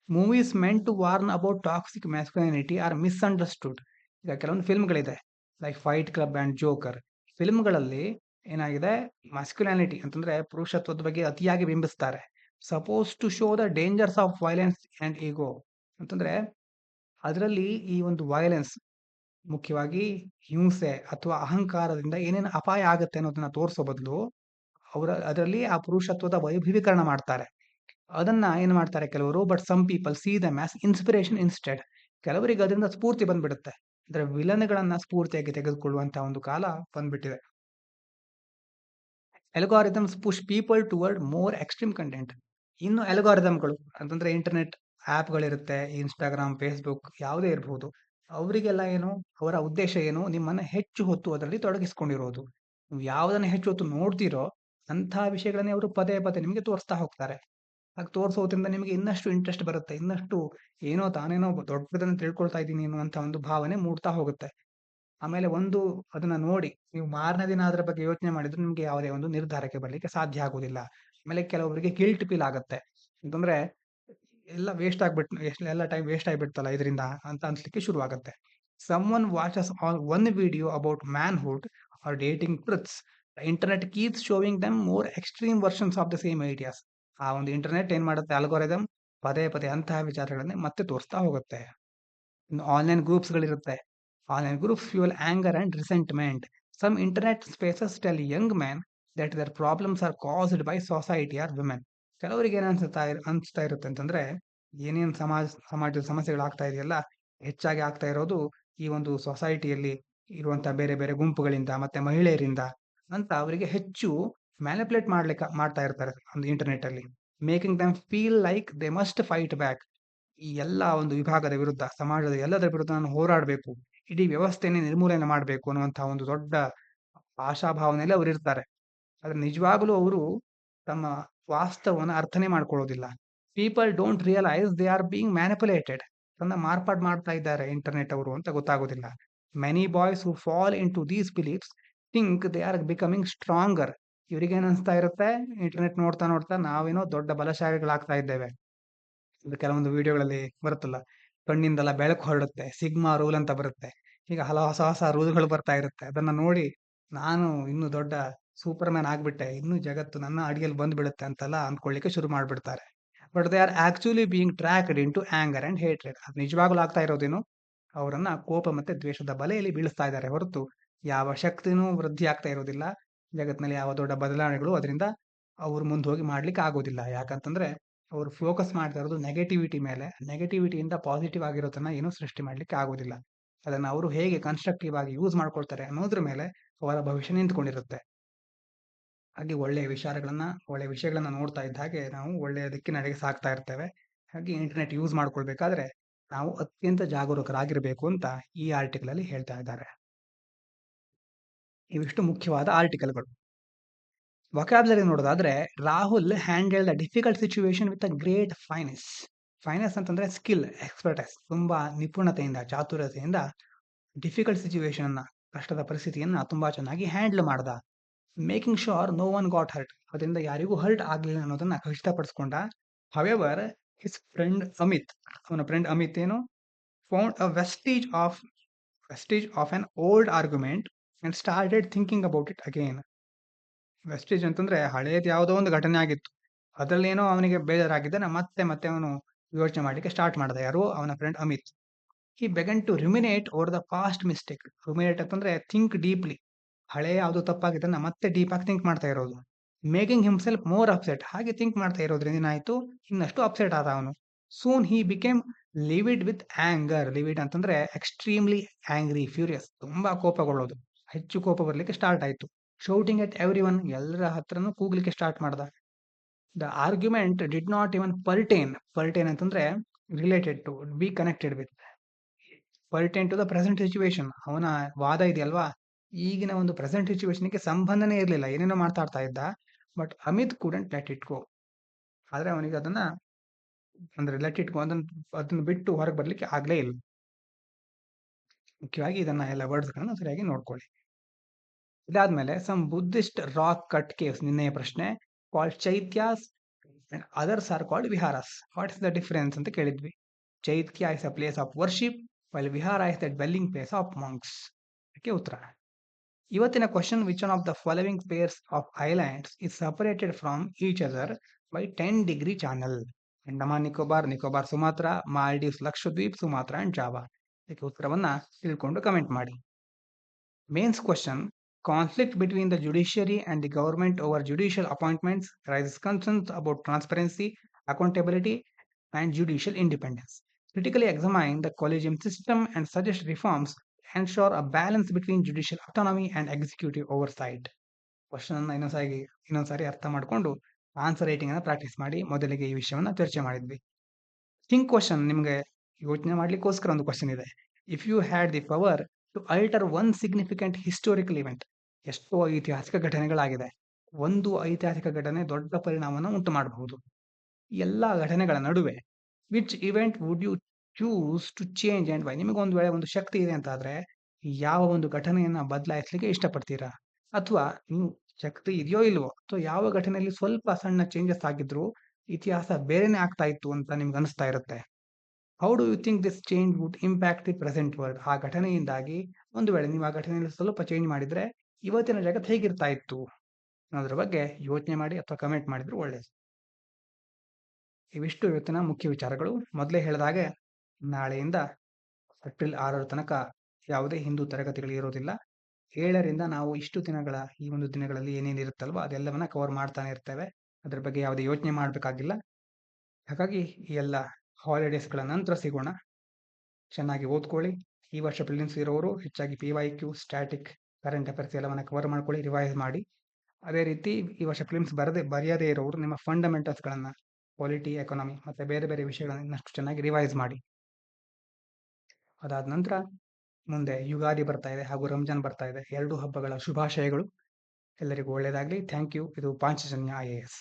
Movies meant to warn about toxic masculinity are misunderstood. ಈಗ ಕೆಲವೊಂದು ಫಿಲ್ಮ್ಗಳಿದೆ, like Fight Club and Joker. ಫಿಲ್ಮ್ಗಳಲ್ಲಿ ಏನಾಗಿದೆ, ಮಾಸ್ಕ್ಯುಲಿನಿಟಿ ಅಂತಂದ್ರೆ ಪುರುಷತ್ವದ ಬಗ್ಗೆ ಅತಿಯಾಗಿ ಬಿಂಬಿಸ್ತಾರೆ. Suppose to show the dangers of violence and ego. ಅಂತಂದ್ರೆ ಅದರಲ್ಲಿ ಈ ಒಂದು ವೈಲೆನ್ಸ್, ಮುಖ್ಯವಾಗಿ ಹಿಂಸೆ ಅಥವಾ ಅಹಂಕಾರದಿಂದ ಏನೇನು ಅಪಾಯ ಆಗುತ್ತೆ ಅನ್ನೋದನ್ನ ತೋರಿಸೋ ಬದಲು ಅದರಲ್ಲಿ ಆ ಪುರುಷತ್ವದ ವೈಭವೀಕರಣ ಮಾಡ್ತಾರೆ. ಅದನ್ನ ಏನ್ ಮಾಡ್ತಾರೆ ಕೆಲವರು, but some people see them as inspiration instead. ಕೆಲವರಿಗೆ ಅದರಿಂದ ಸ್ಫೂರ್ತಿ ಬಂದ್ಬಿಡುತ್ತೆ. ಅಂದ್ರೆ ವಿಲನ್ಗಳನ್ನ ಸ್ಫೂರ್ತಿಯಾಗಿ ತೆಗೆದುಕೊಳ್ಳುವಂತಹ ಒಂದು ಕಾಲ ಬಂದ್ಬಿಟ್ಟಿದೆ. Algorithms push people toward more extreme content. ಇನ್ನು ಅಲ್ಗಾರಿದಮ್ಗಳು ಅಂತಂದ್ರೆ ಇಂಟರ್ನೆಟ್ ಆ್ಯಪ್ಗಳಿರುತ್ತೆ, ಇನ್ಸ್ಟಾಗ್ರಾಮ್, ಫೇಸ್ಬುಕ್ ಯಾವುದೇ ಇರಬಹುದು. ಅವರಿಗೆಲ್ಲ ಏನು, ಅವರ ಉದ್ದೇಶ ಏನು, ನಿಮ್ಮನ್ನ ಹೆಚ್ಚು ಹೊತ್ತು ಅದರಲ್ಲಿ ತೊಡಗಿಸ್ಕೊಂಡಿರೋದು. ನೀವು ಯಾವುದನ್ನ ಹೆಚ್ಚು ಹೊತ್ತು ನೋಡ್ತೀರೋ ಅಂತಹ ವಿಷಯಗಳನ್ನೇ ಅವರು ಪದೇ ಪದೇ ನಿಮಗೆ ತೋರಿಸ್ತಾ ಹೋಗ್ತಾರೆ. ಹಾಗೆ ತೋರಿಸೋದ್ರಿಂದ ನಿಮಗೆ ಇನ್ನಷ್ಟು ಇಂಟ್ರೆಸ್ಟ್ ಬರುತ್ತೆ, ಇನ್ನಷ್ಟು ಏನೋ ತಾನೇನೋ ದೊಡ್ಡದನ್ನು ತಿಳ್ಕೊಳ್ತಾ ಇದ್ದೀನಿ ಅನ್ನುವಂಥ ಒಂದು ಭಾವನೆ ಮೂಡ್ತಾ ಹೋಗುತ್ತೆ. ಆಮೇಲೆ ಅದನ್ನ ನೋಡಿ ನೀವು ಮಾರನೇ ದಿನ ಅದರ ಬಗ್ಗೆ ಯೋಚನೆ ಮಾಡಿದ್ರೆ ನಿಮ್ಗೆ ಯಾವುದೇ ಒಂದು ನಿರ್ಧಾರಕ್ಕೆ ಬರ್ಲಿಕ್ಕೆ ಸಾಧ್ಯ ಆಗುದಿಲ್ಲ. ಆಮೇಲೆ ಕೆಲವೊಬ್ಬರಿಗೆ ಗಿಲ್ಟ್ ಫೀಲ್ ಆಗುತ್ತೆ. ಅಂತಂದ್ರೆ ಎಲ್ಲ ವೇಸ್ಟ್ ಆಗ್ಬಿಟ್ಟು, ಎಲ್ಲ ಟೈಮ್ ವೇಸ್ಟ್ ಆಗಿಬಿಡ್ತಲ್ಲ ಇದರಿಂದ ಅಂತ ಅನ್ಸ್ಲಿಕ್ಕೆ ಶುರು ಆಗುತ್ತೆ. Someone watches one video about manhood or dating truths, internet keeps showing them more extreme versions of the same ideas. ಆ ಒಂದು ಇಂಟರ್ನೆಟ್ ಏನ್ ಮಾಡುತ್ತೆ, ಅಲ್ಗೋರಿದಮ್ ಪದೇ ಪದೇ ಅಂತಹ ವಿಚಾರಗಳನ್ನೇ ಮತ್ತೆ ತೋರಿಸ್ತಾ ಹೋಗುತ್ತೆ. ಇನ್ನು ಆನ್‌ಲೈನ್ ಗ್ರೂಪ್ಸ್‌ಗಳಿರುತ್ತೆ. Online groups fuel anger and resentment. Some internet spaces tell young men that their problems are caused by society or women. ಕೆಲವರಿಗೆ ಏನ್ ಅನ್ಸ್ತಾ ಇರುತ್ತೆ ಅಂತಂದ್ರೆ, ಏನೇನ್ ಸಮಾಜದ ಸಮಸ್ಯೆಗಳಾಗ್ತಾ ಇದೆಯಲ್ಲ, ಹೆಚ್ಚಾಗಿ ಆಗ್ತಾ ಇರೋದು ಈ ಒಂದು ಸೊಸೈಟಿಯಲ್ಲಿ ಇರುವಂತ ಬೇರೆ ಬೇರೆ ಗುಂಪುಗಳಿಂದ ಮತ್ತೆ ಮಹಿಳೆಯರಿಂದ ಅಂತ ಅವರಿಗೆ ಹೆಚ್ಚು ಮ್ಯಾನಿಪುಲೇಟ್ ಮಾಡ್ತಾ ಇರ್ತಾರೆ ಒಂದು ಇಂಟರ್ನೆಟ್ ಅಲ್ಲಿ. Making them feel like they must fight back. ಈ ಎಲ್ಲಾ ಒಂದು ವಿಭಾಗದ ವಿರುದ್ಧ, ಸಮಾಜದ ಎಲ್ಲದರ ವಿರುದ್ಧ ನಾನು ಹೋರಾಡಬೇಕು. ಇಡೀ ವ್ಯವಸ್ಥೆನೇ ನಿರ್ಮೂಲನೆ ಮಾಡಬೇಕು ಅನ್ನುವಂತಹ ಒಂದು ದೊಡ್ಡ ಆಶಾಭಾವನೆಯಲ್ಲಿ ಅವರಿರ್ತಾರೆ. ಆದ್ರೆ ನಿಜವಾಗಲೂ ಅವರು ತಮ್ಮ ವಾಸ್ತವವನ್ನ ಅರ್ಥನೇ ಮಾಡ್ಕೊಳ್ಳೋದಿಲ್ಲ. People don't realise they are being manipulated. ತನ್ನ ಮಾರ್ಪಾಡು ಮಾಡ್ತಾ ಇದ್ದಾರೆ ಇಂಟರ್ನೆಟ್ ಅವರು ಅಂತ ಗೊತ್ತಾಗೋದಿಲ್ಲ. Many boys who fall into these beliefs think they are becoming stronger. ಇವರಿಗೇನ್ ಅನ್ಸ್ತಾ ಇರುತ್ತೆ, ಇಂಟರ್ನೆಟ್ ನೋಡ್ತಾ ನೋಡ್ತಾ ನಾವೇನೋ ದೊಡ್ಡ ಬಲಶಾಲಿಗಳಾಗ್ತಾ ಇದ್ದೇವೆ. ಇದು ಕೆಲವೊಂದು ವಿಡಿಯೋಗಳಲ್ಲಿ ಬರುತ್ತಲ್ಲ, ಕಣ್ಣಿಂದೆಲ್ಲ ಬೆಳಕು ಹೊರಡುತ್ತೆ, ಸಿಗ್ಮಾ ರೂಲ್ ಅಂತ ಬರುತ್ತೆ. ಈಗ ಹಲವು ಹೊಸ ಹೊಸ ರೂಲ್‌ಗಳು ಬರ್ತಾ ಇರುತ್ತೆ. ಅದನ್ನ ನೋಡಿ ನಾನು ಇನ್ನು ದೊಡ್ಡ ಸೂಪರ್ ಮ್ಯಾನ್ ಆಗ್ಬಿಟ್ಟೆ, ಇನ್ನು ಜಗತ್ತು ನನ್ನ ಅಡಿಯಲ್ಲಿ ಬಂದ್ಬಿಡುತ್ತೆ ಅಂತೆಲ್ಲ ಅಂದ್ಕೊಳ್ಳಿಕ್ಕೆ ಶುರು ಮಾಡ್ಬಿಡ್ತಾರೆ. But they are actually being tracked into anger and hatred. ಅದು ನಿಜವಾಗ್ಲೂ ಆಗ್ತಾ ಇರೋದೇನು, ಅವರನ್ನ ಕೋಪ ಮತ್ತೆ ದ್ವೇಷದ ಬಲೆಯಲ್ಲಿ ಬೀಳಿಸ್ತಾ ಇದ್ದಾರೆ ಹೊರತು ಯಾವ ಶಕ್ತಿನೂ ವೃದ್ಧಿ ಆಗ್ತಾ ಇರೋದಿಲ್ಲ. ಜಗತ್ತಿನಲ್ಲಿ ಯಾವ ದೊಡ್ಡ ಬದಲಾವಣೆಗಳು ಅದರಿಂದ ಅವ್ರು ಮುಂದೆ ಹೋಗಿ ಮಾಡ್ಲಿಕ್ಕೆ ಆಗೋದಿಲ್ಲ. ಯಾಕಂತಂದ್ರೆ ಅವ್ರು ಫೋಕಸ್ ಮಾಡ್ತಾ ಇರೋದು ನೆಗೆಟಿವಿಟಿ ಮೇಲೆ. ನೆಗೆಟಿವಿಟಿಯಿಂದ ಪಾಸಿಟಿವ್ ಆಗಿರೋದನ್ನ ಏನೂ ಸೃಷ್ಟಿ ಮಾಡ್ಲಿಕ್ಕೆ ಆಗೋದಿಲ್ಲ. ಅದನ್ನ ಅವರು ಹೇಗೆ ಕನ್ಸ್ಟ್ರಕ್ಟಿವ್ ಆಗಿ ಯೂಸ್ ಮಾಡ್ಕೊಳ್ತಾರೆ ಅನ್ನೋದ್ರ ಮೇಲೆ ಅವರ ಭವಿಷ್ಯ ನಿಂತ್ಕೊಂಡಿರುತ್ತೆ. ಹಾಗೆ ಒಳ್ಳೆಯ ವಿಷಯಗಳನ್ನ ನೋಡ್ತಾ ಇದ್ದ ಹಾಗೆ ನಾವು ಒಳ್ಳೆಯ ದಿಕ್ಕಿನೆಡೆಗೆ ಸಾಗ್ತಾ ಇರ್ತೇವೆ. ಹಾಗೆ ಇಂಟರ್ನೆಟ್ ಯೂಸ್ ಮಾಡ್ಕೊಳ್ಬೇಕಾದ್ರೆ ನಾವು ಅತ್ಯಂತ ಜಾಗರೂಕರಾಗಿರ್ಬೇಕು ಅಂತ ಈ ಆರ್ಟಿಕಲ್ ಅಲ್ಲಿ ಹೇಳ್ತಾ ಇದ್ದಾರೆ. ಇವಿಷ್ಟು ಮುಖ್ಯವಾದ ಆರ್ಟಿಕಲ್‌ಗಳು. ವೊಕ್ಯಾಬ್ಯುಲರಿ ನೋಡೋದಾದ್ರೆ, Rahul handled the difficult situation with a great fineness. Fineness ಅಂತಂದ್ರೆ ಸ್ಕಿಲ್, ಎಕ್ಸ್‌ಪರ್ಟೈಸ್. ತುಂಬಾ ನಿಪುಣತೆಯಿಂದ, ಚಾತುರ್ಯತೆಯಿಂದ ಡಿಫಿಕಲ್ಟ್ ಸಿಚುಯೇಷನ್ ಅನ್ನ, ಕಷ್ಟದ ಪರಿಸ್ಥಿತಿಯನ್ನ ತುಂಬಾ ಚೆನ್ನಾಗಿ ಹ್ಯಾಂಡಲ್ ಮಾಡ್ದ. Making sure no one got hurt. ಅದರಿಂದ ಯಾರಿಗೂ ಹರ್ಟ್ ಆಗ್ಲಿಲ್ಲ ಅನ್ನೋದನ್ನ ಖಚಿತಪಡಿಸಿಕೊಂಡ. ಹವೆವರ್ ಹಿಸ್ ಫ್ರೆಂಡ್ ಅಮಿತ್, ಅವನ ಫ್ರೆಂಡ್ ಅಮಿತ್ ಏನು, found a vestige of an old argument and started thinking about it again. Vestige ಅಂತಂದ್ರೆ ಹಳೇದು ಯಾವುದೋ ಒಂದು ಘಟನೆ ಆಗಿತ್ತು. ಅದ್ರಲ್ಲೇನೋ ಅವನಿಗೆ ಬೇಜಾರಾಗಿದ್ದಾನೆ. ಮತ್ತೆ ಮತ್ತೆ ಅವನು ಯೋಚನೆ ಮಾಡ್ಲಿಕ್ಕೆ ಸ್ಟಾರ್ಟ್ ಮಾಡ್ದ. ಯಾರು, ಅವನ friend Amit. He began to ruminate over the past mistake. Ruminate ಅಂತಂದ್ರೆ ಥಿಂಕ್ ಡೀಪ್ಲಿ. ಹಳೆ ಯಾವುದು ತಪ್ಪಾಗಿದ್ದನ್ನ ಮತ್ತೆ ಡೀಪ್ ಆಗಿ ಥಿಂಕ್ ಮಾಡ್ತಾ ಇರೋದು. Making himself more upset. ಹಾಗೆ ಥಿಂಕ್ ಮಾಡ್ತಾ ಇರೋದ್ರಿಂದ ಏನಾಯ್ತು, ಇನ್ನಷ್ಟು ಅಪ್ಸೆಟ್ ಆದ ಅವನು. Soon he became livid with anger. Livid ಅಂತಂದ್ರೆ ಎಕ್ಸ್ಟ್ರೀಮ್ಲಿ ಆಂಗ್ರಿ, ಫ್ಯೂರಿಯಸ್. ತುಂಬಾ ಕೋಪಗೊಳ್ಳೋದು. ಹೆಚ್ಚು ಕೋಪ ಬರ್ಲಿಕ್ಕೆ ಸ್ಟಾರ್ಟ್ ಆಯ್ತು. Shouting at everyone. ಎಲ್ಲರ ಹತ್ರನೂ ಕೂಗ್ಲಿಕ್ಕೆ ಸ್ಟಾರ್ಟ್ ಮಾಡ್ದ. The argument did not even pertain. Pertain ಅಂತಂದ್ರೆ related to, be connected with. Pertain to the present situation. ಅವನ ವಾದ ಇದೆಯಲ್ವಾ, ಈಗಿನ ಒಂದು ಪ್ರೆಸೆಂಟ್ ಸಿಚುವೇಶನ್ಗೆ ಸಂಬಂಧನೇ ಇರಲಿಲ್ಲ. ಏನೇನೋ ಮಾತಾಡ್ತಾ ಇದ್ದ. But Amit couldn't let it go. ಆದ್ರೆ ಅವನಿಗೆ ಅದನ್ನ ಅಂದ್ರೆ ಲೆಟ್ ಇಟ್ ಗೋ ಅದನ್ನ ಬಿಟ್ಟು ಹೊರಗೆ ಬರ್ಲಿಕ್ಕೆ ಆಗ್ಲೇ ಇಲ್ಲ. ಮುಖ್ಯವಾಗಿ ಇದನ್ನ ಎಲ್ಲ ವರ್ಡ್ಸ್ಗಳನ್ನ ಸರಿಯಾಗಿ ನೋಡ್ಕೊಳ್ಳಿ. ಇದಾದ್ಮೇಲೆ some Buddhist rock cut caves. ನಿನ್ನೆಯ ಪ್ರಶ್ನೆ, called chaityas and others are called viharas. What is the difference ಅಂತ ಕೇಳಿದ್ವಿ. Chaitya is a place of worship, while vihara is the dwelling place of monks. ಅದಕ್ಕೆ ಉತ್ತರ. ಇವತ್ತಿನ question, which one of the following pairs of islands is separated from each other by 10 degree channel? Andaman Nicobar, Nicobar Sumatra, Maldives Lakshadweep, Sumatra and Java. ಇದಕ್ಕೆ ಉತ್ತರವನ್ನ ತಿಳ್ಕೊಂಡು ಕಮೆಂಟ್ ಮಾಡಿ. Mains question, conflict between the judiciary and the government over judicial appointments raises concerns about transparency, accountability, and judicial independence. Critically examine the collegium system and suggest reforms to ensure a balance between judicial autonomy and executive oversight. Question ಅನ್ನ ಇನ್ನೊಂದ್ಸಾರಿ ಅರ್ಥ ಮಾಡ್ಕೊಂಡು ಆನ್ಸರ್ ರೈಟಿಂಗ್ ಅನ್ನ ಪ್ರಾಕ್ಟೀಸ್ ಮಾಡಿ. ಮೊದಲಿಗೆ ಈ ವಿಷಯವನ್ನ ಚರ್ಚೆ ಮಾಡಿದ್ವಿ. ಥಿಂಕ್ ಕ್ವಶನ್, ನಿಮಗೆ ಯೋಚನೆ ಮಾಡ್ಲಿಕ್ಕೋಸ್ಕರ ಒಂದು ಕ್ವಶನ್ ಇದೆ. If you had the power to alter one significant historical event. ಎಷ್ಟೋ ಐತಿಹಾಸಿಕ ಘಟನೆಗಳಾಗಿದೆ. ಒಂದು ಐತಿಹಾಸಿಕ ಘಟನೆ ದೊಡ್ಡ ಪರಿಣಾಮವನ್ನು ಉಂಟು ಮಾಡಬಹುದು. ಎಲ್ಲ ಘಟನೆಗಳ ನಡುವೆ which event would you choose to change and why? ನಿಮಗೊಂದು ವೇಳೆ ಒಂದು ಶಕ್ತಿ ಇದೆ ಅಂತಾದ್ರೆ ಯಾವ ಒಂದು ಘಟನೆಯನ್ನ ಬದಲಾಯಿಸಲಿಕ್ಕೆ ಇಷ್ಟಪಡ್ತೀರಾ? ಅಥವಾ ನೀವು ಶಕ್ತಿ ಇದೆಯೋ ಇಲ್ವೋ, ಅಥವಾ ಯಾವ ಘಟನೆಯಲ್ಲಿ ಸ್ವಲ್ಪ ಸಣ್ಣ ಚೇಂಜಸ್ ಆಗಿದ್ರು ಇತಿಹಾಸ ಬೇರೆನೆ ಆಗ್ತಾ ಇತ್ತು ಅಂತ ನಿಮ್ಗೆ ಅನಿಸ್ತಾ ಇರುತ್ತೆ. How do you think this change would impact the present world? ಆ ಘಟನೆಯಿಂದಾಗಿ ಒಂದು ವೇಳೆ ನೀವು ಆ ಘಟನೆಯಲ್ಲಿ ಸ್ವಲ್ಪ ಚೇಂಜ್ ಮಾಡಿದ್ರೆ ಇವತ್ತಿನ ಜಗತ್ತು ಹೇಗಿರ್ತಾ ಇತ್ತು ಅನ್ನೋದ್ರ ಬಗ್ಗೆ ಯೋಚನೆ ಮಾಡಿ ಅಥವಾ ಕಮೆಂಟ್ ಮಾಡಿದ್ರು ಒಳ್ಳೇದು. ಇವಿಷ್ಟು ಇವತ್ತಿನ ಮುಖ್ಯ ವಿಚಾರಗಳು. ಮೊದಲೇ ಹೇಳಿದ ಹಾಗೆ ನಾಳೆಯಿಂದ ಏಪ್ರಿಲ್ 6 ತನಕ ಯಾವುದೇ ಹಿಂದೂ ತರಗತಿಗಳು ಇರೋದಿಲ್ಲ. 7ರಿಂದ ನಾವು ಇಷ್ಟು ದಿನಗಳ ಈ ಒಂದು ದಿನಗಳಲ್ಲಿ ಏನೇನಿರುತ್ತಲ್ವೋ ಅದೆಲ್ಲವನ್ನ ಕವರ್ ಮಾಡ್ತಾನೆ ಇರ್ತೇವೆ. ಅದ್ರ ಬಗ್ಗೆ ಯಾವುದೇ ಯೋಚನೆ ಮಾಡಬೇಕಾಗಿಲ್ಲ. ಹಾಗಾಗಿ ಈ ಎಲ್ಲ ಹಾಲಿಡೇಸ್ಗಳ ನಂತರ ಸಿಗೋಣ. ಚೆನ್ನಾಗಿ ಓದ್ಕೊಳ್ಳಿ. ಈ ವರ್ಷ ಪ್ರಿಲಿಮ್ಸ್ ಇರೋರು ಹೆಚ್ಚಾಗಿ PYQ, ಸ್ಟ್ಯಾಟಿಕ್, ಕರೆಂಟ್ ಅಫೇರ್ಸ್ ಎಲ್ಲವನ್ನ ಕವರ್ ಮಾಡ್ಕೊಳ್ಳಿ, ರಿವೈಸ್ ಮಾಡಿ. ಅದೇ ರೀತಿ ಈ ವರ್ಷ ಪ್ರಿಲಿಮ್ಸ್ ಬರೆಯದೇ ಇರೋರು ನಿಮ್ಮ ಫಂಡಮೆಂಟಲ್ಸ್ಗಳನ್ನ ಪಾಲಿಟಿ, ಎಕಾನಮಿ ಮತ್ತೆ ಬೇರೆ ಬೇರೆ ವಿಷಯಗಳನ್ನ ಇನ್ನಷ್ಟು ಚೆನ್ನಾಗಿ ರಿವೈಸ್ ಮಾಡಿ. ಅದಾದ ನಂತರ ಮುಂದೆ ಯುಗಾದಿ ಬರ್ತಾ ಇದೆ ಹಾಗೂ ರಂಜಾನ್ ಬರ್ತಾ ಇದೆ. 2 ಹಬ್ಬಗಳ ಶುಭಾಶಯಗಳು. ಎಲ್ಲರಿಗೂ ಒಳ್ಳೆಯದಾಗಲಿ. Thank you. ಇದು ಪಾಂಚಜನ್ಯ IAS.